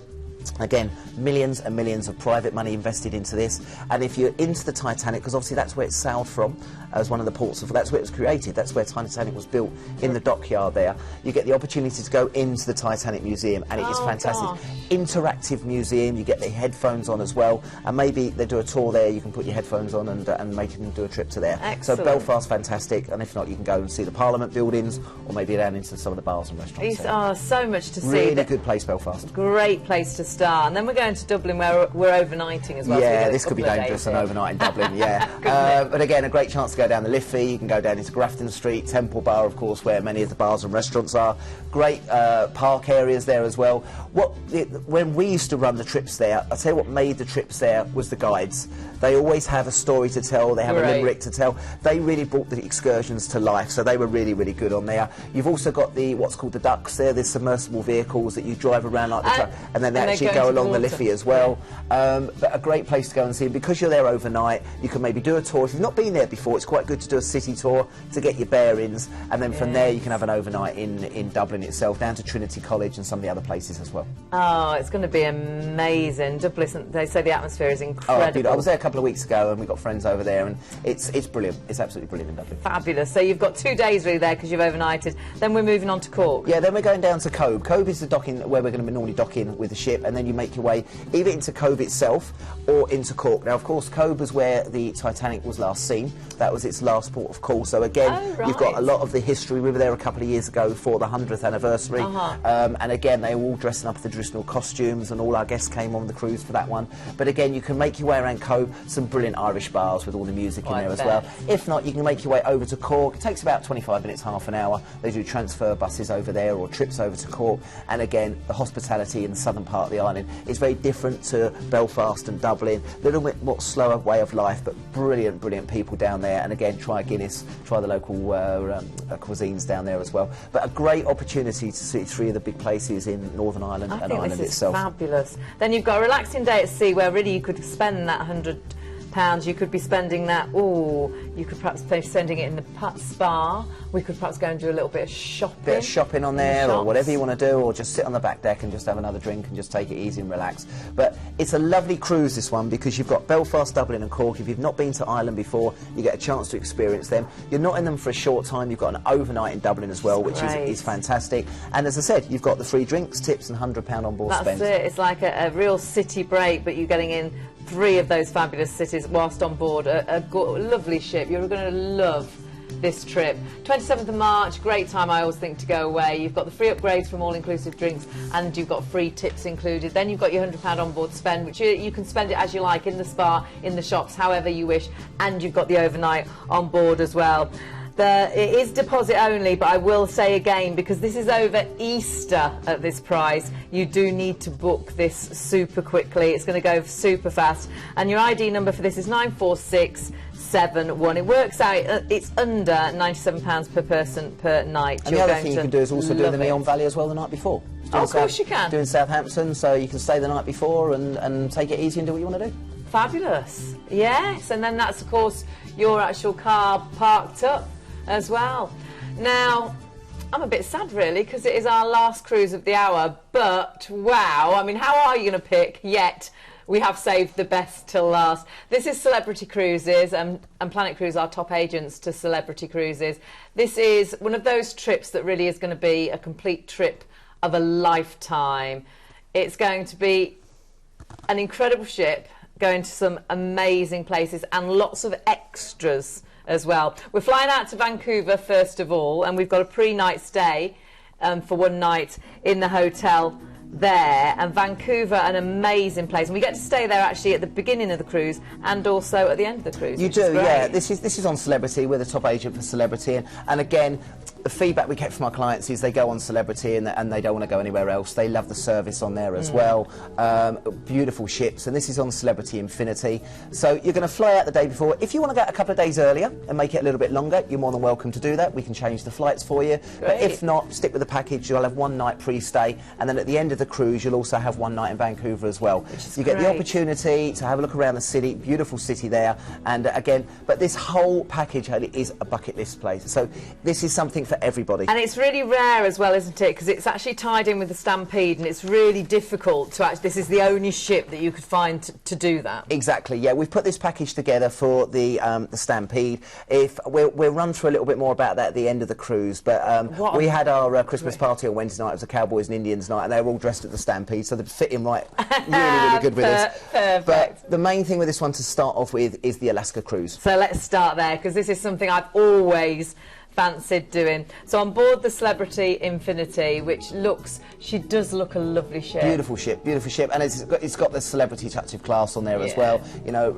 Again, millions and millions of private money invested into this, and if you're into the Titanic, because obviously that's where it sailed from, as one of the ports of, that's where it was created, that's where Titanic was built, in the dockyard there. You get the opportunity to go into the Titanic Museum, and it is fantastic. Interactive museum, you get the headphones on as well, and maybe they do a tour there, you can put your headphones on and make them do a trip to there. Excellent. So Belfast, fantastic, and if not, you can go and see the Parliament buildings, or maybe down into some of the bars and restaurants. These are so much to see. Really good place, Belfast. Great place to start. And then we're going to Dublin, where we're overnighting as well. Yeah, so this could be dangerous, an overnight in Dublin, but again, a great chance to go down the Liffey. You can go down into Grafton Street, Temple Bar, of course, where many of the bars and restaurants are. Great park areas there as well. When we used to run the trips there, I'll tell you what made the trips there was the guides. They always have a story to tell, they have a limerick to tell. They really brought the excursions to life, so they were really, really good on there. You've also got what's called the ducks there, the submersible vehicles that you drive around like the truck, and then they actually go along the Liffey as well. But a great place to go and see, because you're there overnight, you can maybe do a tour. If you've not been there before, it's quite good to do a city tour to get your bearings, and then from there you can have an overnight in Dublin itself, down to Trinity College and some of the other places as well. Oh, Oh, it's going to be amazing. Dublin, they say the atmosphere is incredible. I was there a couple of weeks ago and we've got friends over there, and it's brilliant. It's absolutely brilliant in Dublin. Fabulous. So you've got 2 days really there because you've overnighted. Then we're moving on to Cork. Yeah, then we're going down to Cove. Cove is the docking where we're going to be normally docking with the ship, and then you make your way either into Cove itself or into Cork. Now, of course, Cove was where the Titanic was last seen. That was its last port of call. So again, you've got a lot of the history. We were there a couple of years ago for the 100th anniversary, and again, they were all dressing up in the traditional costumes, and all our guests came on the cruise for that one. But again, you can make your way around Cove, some brilliant Irish bars with all the music in there as well. If not, you can make your way over to Cork. It takes about 25 minutes, half an hour. They do transfer buses over there or trips over to Cork. And again, the hospitality in the southern part of the island is very different to Belfast and Dublin. A little bit more slower way of life, but brilliant, brilliant people down there. And again, try Guinness, try the local cuisines down there as well. But a great opportunity to see 3 of the big places in Northern Ireland and Ireland this is itself. Fabulous. Then you've got a relaxing day at sea where really you could spend that £100. You could be spending that, you could perhaps be spending it in the spa. We could perhaps go and do a little bit of shopping. Bit of shopping on there, or whatever you want to do, or just sit on the back deck and just have another drink and just take it easy and relax. But it's a lovely cruise, this one, because you've got Belfast, Dublin and Cork. If you've not been to Ireland before, you get a chance to experience them. You're not in them for a short time. You've got an overnight in Dublin as well, which is fantastic. And as I said, you've got the free drinks, tips and £100 on board spend. That's it. It's like a real city break, but you're getting in 3 of those fabulous cities whilst on board a lovely ship. You're going to love this trip. 27th of March, great time I always think to go away. You've got the free upgrades from all-inclusive drinks, and you've got free tips included. Then you've got your £100 on board spend, which you can spend it as you like, in the spa, in the shops, however you wish, and you've got the overnight on board as well. It is deposit only, but I will say again, because this is over Easter at this price, you do need to book this super quickly. It's going to go super fast. And your ID number for this is 94671. It works out, it's under £97 per person per night. And the other thing you can do is also do the Neon Valley as well the night before. Of course you can. Doing Southampton, so you can stay the night before and take it easy and do what you want to do. Fabulous. Yes, and then that's, of course, your actual car parked up as well. Now, I'm a bit sad really, because it is our last cruise of the hour, but wow, I mean, how are you going to pick? Yet we have saved the best till last. This is Celebrity Cruises, and Planet Cruise are top agents to Celebrity Cruises. This is one of those trips that really is going to be a complete trip of a lifetime. It's going to be an incredible ship going to some amazing places and lots of extras as well. We're flying out to Vancouver first of all, and we've got a pre-night stay for 1 night in the hotel there. And Vancouver, an amazing place, and we get to stay there actually at the beginning of the cruise and also at the end of the cruise. You do, yeah. This is on Celebrity. We're the top agent for Celebrity, and again, the feedback we get from our clients is they go on Celebrity and they don't want to go anywhere else. They love the service on there as well. Beautiful ships, and this is on Celebrity Infinity. So you're going to fly out the day before. If you want to go a couple of days earlier and make it a little bit longer, you're more than welcome to do that. We can change the flights for you. But if not, stick with the package. You'll have 1 night pre-stay, and then at the end of the cruise, you'll also have 1 night in Vancouver as well. You get the opportunity to have a look around the city, beautiful city there, and again, but this whole package is a bucket list place. So this is something for everybody. And it's really rare as well, isn't it? Because it's actually tied in with the Stampede, and it's really difficult to actually, this is the only ship that you could find to do that. Exactly, yeah. We've put this package together for the Stampede. If we'll run through a little bit more about that at the end of the cruise, but we had our Christmas party on Wednesday night. It was a Cowboys and Indians night, and they were all dressed at the Stampede, so they fit in really good with us. Perfect. But the main thing with this one to start off with is the Alaska cruise. So let's start there, because this is something I've always fancied doing. So on board the Celebrity Infinity, which she does look a lovely ship. Beautiful ship, and it's got the celebrity touch of class on there as well. You know,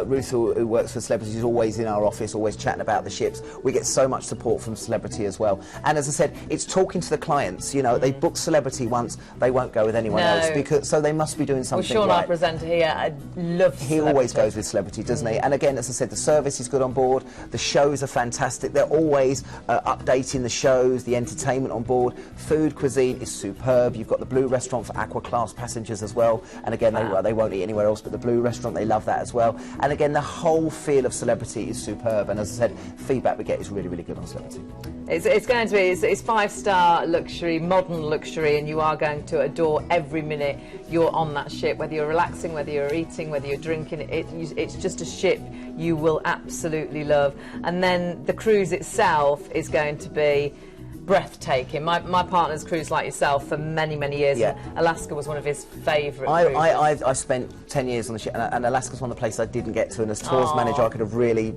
Ruth, who works for Celebrity, is always in our office, always chatting about the ships. We get so much support from Celebrity as well. And as I said, it's talking to the clients. You know, they book Celebrity once, they won't go with anyone else, so they must be doing something Sean, right. our presenter here, I love Celebrity. He always goes with Celebrity, doesn't he? And again, as I said, the service is good on board, the shows are fantastic. They're always amenities, updating the shows, the entertainment on board. Food, cuisine is superb. You've got the Blue Restaurant for Aqua Class passengers as well. And again, they won't eat anywhere else but the Blue Restaurant. They love that as well. And again, the whole feel of Celebrity is superb. And as I said, feedback we get is really, really good on Celebrity. It's going to be, it's 5-star luxury, modern luxury, and you are going to adore every minute you're on that ship, whether you're relaxing, whether you're eating, whether you're drinking. It's just a ship you will absolutely love. And then the cruise itself is going to be breathtaking. My partner's cruised like yourself for many, many years. Yeah. And Alaska was one of his favourite cruises. I spent 10 years on the ship, and Alaska's one of the places I didn't get to, and as tours manager I could have really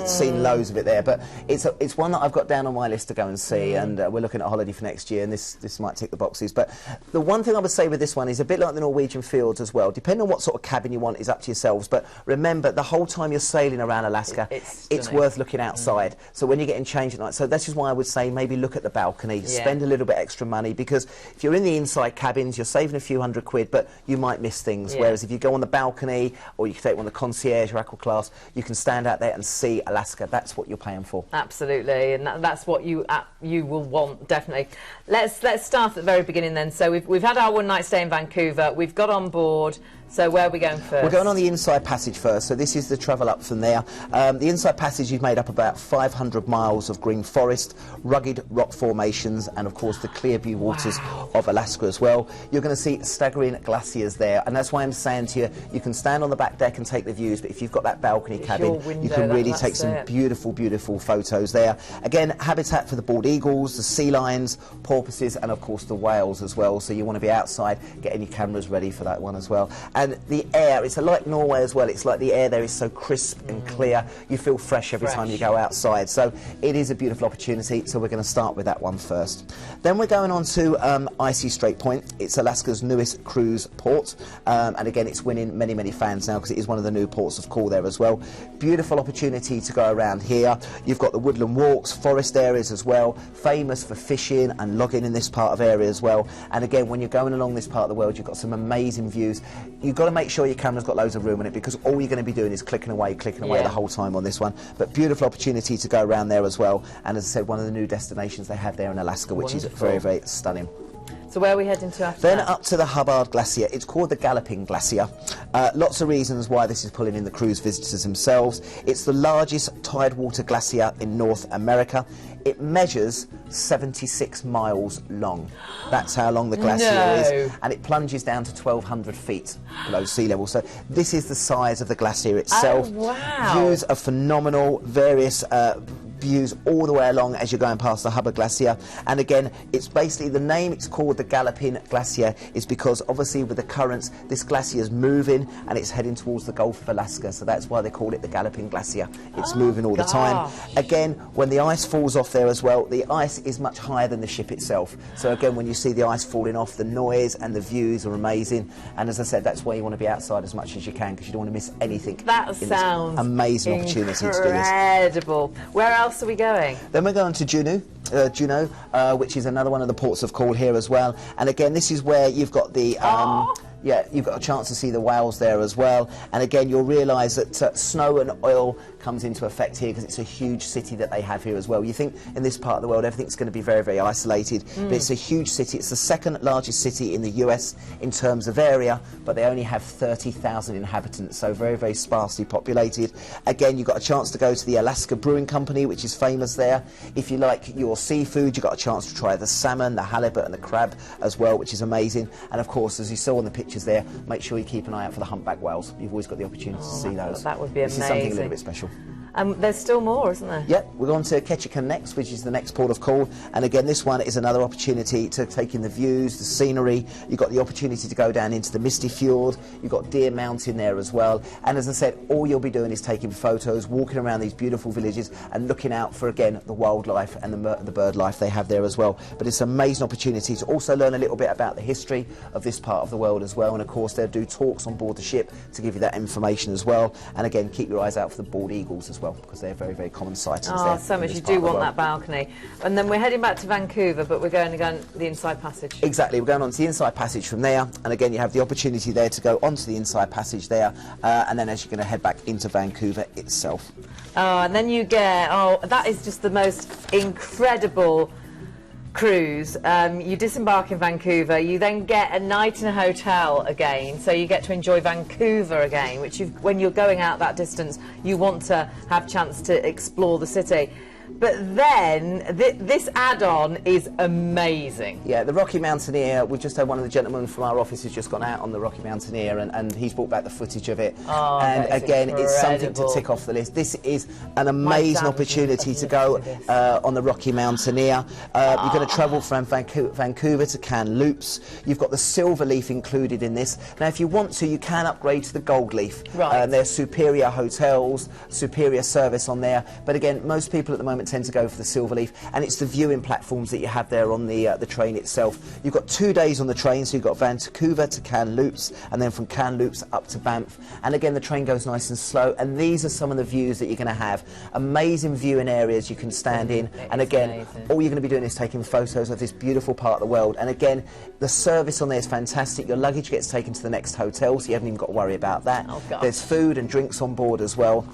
seen loads of it there, but it's one that I've got down on my list to go and see, and we're looking at a holiday for next year, and this might tick the boxes. But the one thing I would say with this one is a bit like the Norwegian Fjords as well. Depending on what sort of cabin you want is up to yourselves, but remember, the whole time you're sailing around Alaska, it's worth looking outside. So when you're getting changed at night, so that's just why I would say maybe look at the balcony, spend a little bit extra money, because if you're in the inside cabins, you're saving a few £100, but you might miss things. Whereas if you go on the balcony, or you can take one of the concierge or Aqua Class, you can stand out there and see Alaska. That's what you're paying for. Absolutely, and that's what you will want, definitely. Let's start at the very beginning then. So we've had our one night stay in Vancouver. We've got on board. So where are we going first? We're going on the inside passage first. So this is the travel up from there. The inside passage is made up about 500 miles of green forest, rugged rock formations, and of course the clear blue waters of Alaska as well. You're going to see staggering glaciers there, and that's why I'm saying to you, you can stand on the back deck and take the views, but if you've got that balcony cabin, you can really take some beautiful, beautiful photos there. Again, habitat for the bald eagles, the sea lions, porpoises, and of course the whales as well. So you want to be outside, getting your cameras ready for that one as well. And the air, it's like Norway as well, it's like the air there is so crisp and clear, you feel fresh every time you go outside. So it is a beautiful opportunity, so we're going to start with that one first. Then we're going on to Icy Strait Point. It's Alaska's newest cruise port, and again it's winning many, many fans now because it is one of the new ports of call there as well. Beautiful opportunity to go around here. You've got the woodland walks, forest areas as well, famous for fishing and logging in this part of area as well. And again, when you're going along this part of the world, you've got some amazing views. You've got to make sure your camera's got loads of room in it, because all you're going to be doing is clicking away the whole time on this one. But beautiful opportunity to go around there as well. And as I said, one of the new destinations they have there in Alaska, which is very, very stunning. So where are we heading to after Then that? Up to the Hubbard Glacier. It's called the Galloping Glacier. Lots of reasons why this is pulling in the cruise visitors themselves. It's the largest tidewater glacier in North America. It measures 76 miles long. That's how long the glacier is. And it plunges down to 1,200 feet below sea level. So this is the size of the glacier itself. Oh, wow. Views are phenomenal. Various views all the way along as you're going past the Hubbard Glacier. And again, it's basically, the name it's called the Galloping Glacier is because obviously with the currents, this glacier is moving and it's heading towards the Gulf of Alaska, so that's why they call it the Galloping Glacier. It's moving all the time. Again, when the ice falls off there as well, the ice is much higher than the ship itself, so again, when you see the ice falling off, the noise and the views are amazing. And as I said, that's why you want to be outside as much as you can, because you don't want to miss anything. That sounds amazing opportunity to do this. Incredible. Where else are we going? Then we're going to Juneau, which is another one of the ports of call here as well. And again, this is where you've got the you've got a chance to see the whales there as well. And again, you'll realise that snow and oil comes into effect here because it's a huge city that they have here as well. You think in this part of the world everything's going to be very, very isolated, but it's a huge city. It's the second largest city in the US in terms of area, but they only have 30,000 inhabitants, so very, very sparsely populated. Again, you've got a chance to go to the Alaska Brewing Company, which is famous there. If you like your seafood, you've got a chance to try the salmon, the halibut and the crab as well, which is amazing. And of course, as you saw in the pictures there, make sure you keep an eye out for the humpback whales. You've always got the opportunity to see those. That would be amazing. This is something a little bit special. There's still more, isn't there? Yep, we're going to Ketchikan next, which is the next port of call. And again, this one is another opportunity to take in the views, the scenery. You've got the opportunity to go down into the Misty Fjord. You've got Deer Mountain there as well. And as I said, all you'll be doing is taking photos, walking around these beautiful villages and looking out for, again, the wildlife and the bird life they have there as well. But it's an amazing opportunity to also learn a little bit about the history of this part of the world as well. And of course, they'll do talks on board the ship to give you that information as well. And again, keep your eyes out for the bald eagles as well. well, because they're very, very common sightings there. Oh, so much. You do want that balcony. And then we're heading back to Vancouver, but we're going to go the inside passage. Exactly, we're going on to the inside passage from there, and again you have the opportunity there to go onto the inside passage there, and then as you're going to head back into Vancouver itself. Oh, and then you get, that is just the most incredible cruise. You disembark in Vancouver, you then get a night in a hotel again, so you get to enjoy Vancouver again, which when you're going out that distance, you want to have chance to explore the city. But then, this add-on is amazing. Yeah, the Rocky Mountaineer, we've just had one of the gentlemen from our office who's just gone out on the Rocky Mountaineer, and he's brought back the footage of it. Oh, and again, incredible. It's something to tick off the list. This is an amazing opportunity to go on the Rocky Mountaineer. You're going to travel from Vancouver to Kamloops. You've got the Silver Leaf included in this. Now, if you want to, you can upgrade to the Gold Leaf. Right. There's superior hotels, superior service on there. But again, most people at the moment tend to go for the Silver Leaf, and it's the viewing platforms that you have there on the train itself. You've got 2 days on the train, so you've got Vancouver to Kamloops, and then from Kamloops up to Banff. And again, the train goes nice and slow, and these are some of the views that you're going to have. Amazing viewing areas you can stand in, and again, all you're going to be doing is taking photos of this beautiful part of the world. And again, the service on there is fantastic. Your luggage gets taken to the next hotel, so you haven't even got to worry about that. Oh, God. There's food and drinks on board as well,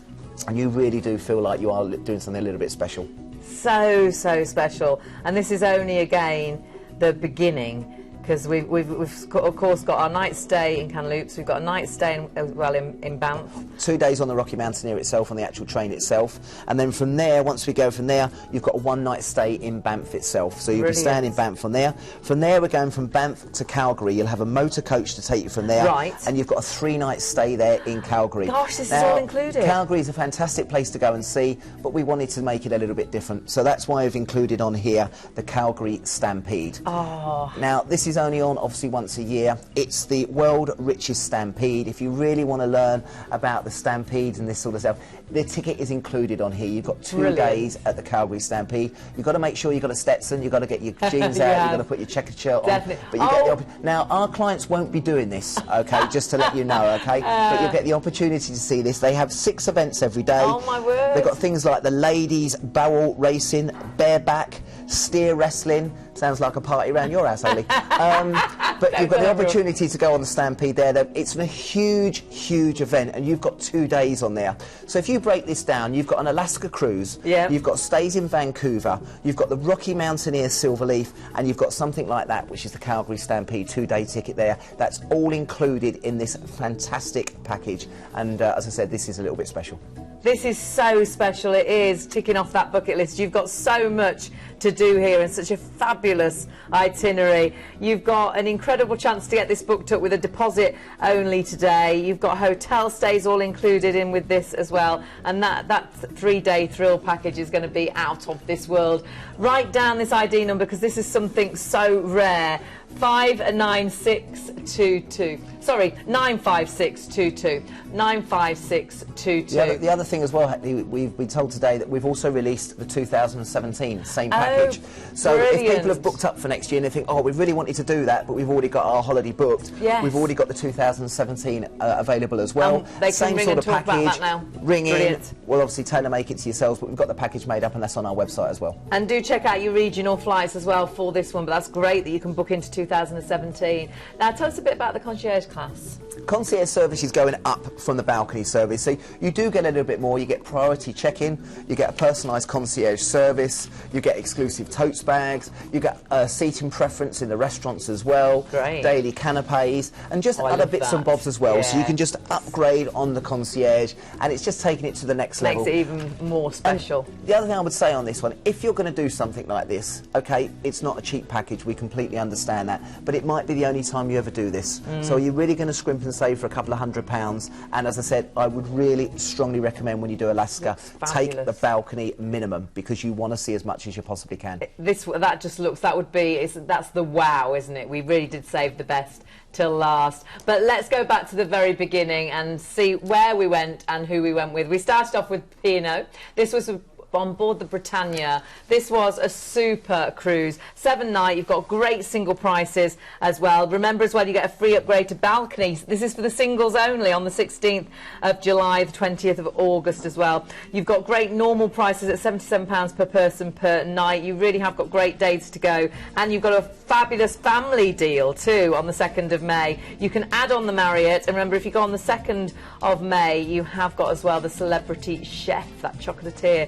and you really do feel like you are doing something a little bit special. So special. And this is only, again, the beginning, because we've of course got our night stay in Kamloops, we've got a night stay in Banff. 2 days on the Rocky Mountaineer itself, on the actual train itself, and then from there, once we go from there, you've got a one-night stay in Banff itself, so you'll be staying in Banff from there. From there, we're going from Banff to Calgary. You'll have a motor coach to take you from there, right, and you've got a 3-night stay there in Calgary. Gosh, this is all included. Calgary is a fantastic place to go and see, but we wanted to make it a little bit different, so that's why we've included on here the Calgary Stampede. Oh. Now, this is only on, obviously, once a year. It's the world richest stampede. If you really want to learn about the stampedes and this sort of stuff, the ticket is included on here. You've got 2 days at the Calgary Stampede. You've got to make sure you've got a Stetson, you've got to get your jeans out, you've got to put your checkered shirt on. But you get the now, our clients won't be doing this, okay, just to let you know, okay? But you'll get the opportunity to see this. They have 6 events every day. Oh, my word. They've got things like the ladies barrel racing, bareback, steer wrestling. Sounds like a party around your house, Hayley. But you've got the opportunity to go on the Stampede there. It's a huge, huge event, and you've got 2 days on there. So if you break this down, you've got an Alaska cruise, you've got stays in Vancouver, you've got the Rocky Mountaineer Silverleaf, and you've got something like that, which is the Calgary Stampede 2-day ticket there. That's all included in this fantastic package. And as I said, this is a little bit special. This is so special. It is ticking off that bucket list. You've got so much to do here and such a fabulous itinerary. You've got an incredible chance to get this booked up with a deposit only today. You've got hotel stays all included in with this as well, and that 3-day thrill package is going to be out of this world. Write down this ID number, because this is something so rare. 59622. Sorry, 95622. 95622. The other thing as well, we've been told today that we've also released the 2017 same package. So brilliant. If people have booked up for next year and they think, oh, we really wanted to do that, but we've already got our holiday booked, we've already got the 2017 available as well. They same can ring sort and of talk package. about that now. Ring Brilliant. in. We'll obviously tailor make it to yourselves, but we've got the package made up, and that's on our website as well. And do check out your regional flights as well for this one, but that's great that you can book into 2017. Now tell us a bit about the concierge class. Concierge service is going up from the balcony service, so you do get a little bit more. You get priority check-in, you get a personalised concierge service, you get exclusive tote bags, you get seating preference in the restaurants as well, daily canapes, and just other bits and bobs as well. So you can just upgrade on the concierge, and it's just taking it to the next level. Makes it even more special. And the other thing I would say on this one, if you're going to do something like this, okay, it's not a cheap package, we completely understand that, but it might be the only time you ever do this. So you're really going to scrimp and save for a couple of £100, and as I said, I would really strongly recommend when you do Alaska, take the balcony minimum, because you want to see as much as you possibly can. That just looks, that's the wow, isn't it? We really did save the best till last. But let's go back to the very beginning and see where we went and who we went with. We started off with P&O. This was on board the Britannia. This was a super cruise. 7-night, you've got great single prices as well. Remember as well, you get a free upgrade to balconies. This is for the singles only on the 16th of July, the 20th of August as well. You've got great normal prices at £77 per person per night. You really have got great days to go. And you've got a fabulous family deal too on the 2nd of May. You can add on the Marriott, and remember, if you go on the 2nd of May, you have got as well the celebrity chef, that chocolatier,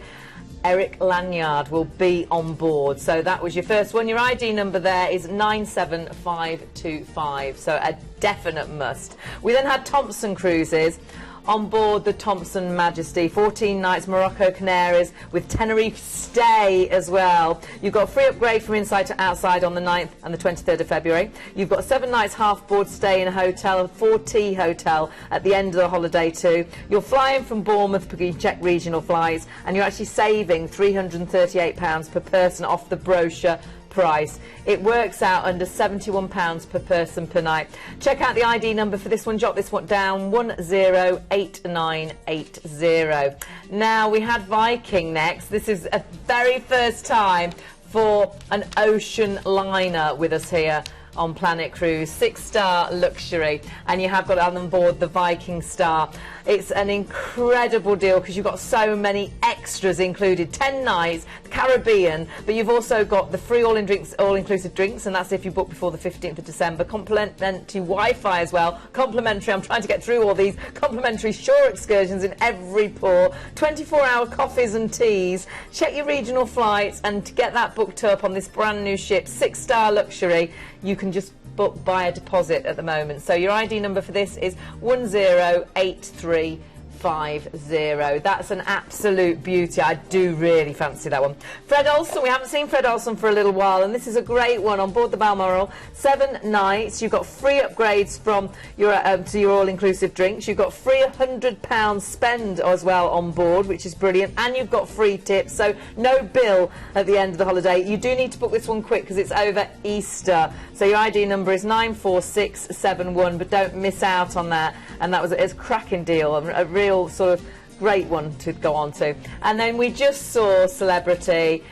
Eric Lanyard, will be on board. So that was your first one. Your ID number there is 97525, so a definite must. We then had Thomson Cruises on board the Thomson Majesty, 14 nights Morocco Canaries with Tenerife stay as well. You've got a free upgrade from inside to outside on the 9th and the 23rd of February. You've got 7 nights half board stay in a hotel, a 4T hotel at the end of the holiday too. You're flying from Bournemouth because you check regional flights, and you're actually saving £338 per person off the brochure price. It works out under £71 per person per night. Check out the ID number for this one, jot this one down, 108980. Now we had Viking next. This is a very first time for an ocean liner with us here on Planet Cruise, 6-star luxury, and you have got on board the Viking Star. It's an incredible deal because you've got so many extras included. 10 nights, the Caribbean, but you've also got the free all-inclusive drinks, and that's if you book before the 15th of December. Complimentary Wi-Fi as well. Complimentary, I'm trying to get through all these, complimentary shore excursions in every port. 24-hour coffees and teas. Check your regional flights, and to get that booked up on this brand new ship, 6-star luxury, you can just book by a deposit at the moment. So your ID number for this is 108350. That's an absolute beauty. I do really fancy that one. Fred Olsen, we haven't seen Fred Olsen for a little while, and this is a great one on board the Balmoral. 7 nights. You've got free upgrades from your to your all-inclusive drinks. You've got free £100 spend as well on board, which is brilliant, and you've got free tips, so no bill at the end of the holiday. You do need to book this one quick because it's over Easter. So your ID number is 94671, but don't miss out on that. And that was a cracking deal, a real sort of great one to go on to. And then we just saw Celebrity,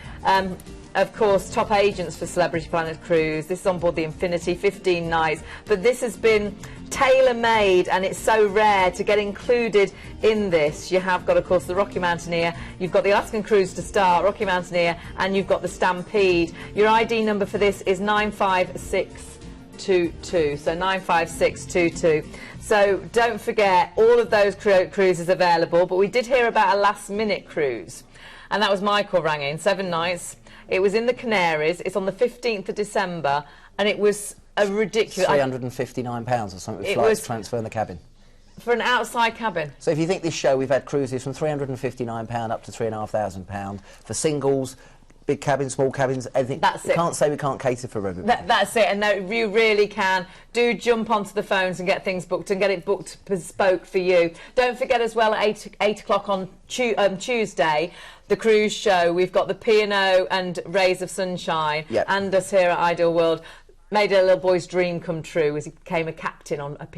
of course, top agents for Celebrity Planet Cruise. This is on board the Infinity, 15 nights, but this has been tailor-made, and it's so rare to get included in this. You have got, of course, the Rocky Mountaineer, you've got the Alaskan Cruise to start, Rocky Mountaineer, and you've got the Stampede. Your ID number for this is 95622, so 95622. So don't forget, all of those cruises available, but we did hear about a last-minute cruise, and that was Michael rang in, 7 nights. It was in the Canaries. It's on the 15th of December, and it was a ridiculous... £359 or something with flights transfer in the cabin. For an outside cabin. So if you think this show, we've had cruises from £359 up to £3,500 for singles, big cabins, small cabins, everything. That's it. We can't say we can't cater for everybody. That's it, and no, you really can. Do jump onto the phones and get things booked, and get it booked bespoke for you. Don't forget as well, at 8 o'clock on Tuesday, the cruise show. We've got the P&O and Rays of Sunshine, and us here at Ideal World. Made a little boy's dream come true as he became a captain on a P&O.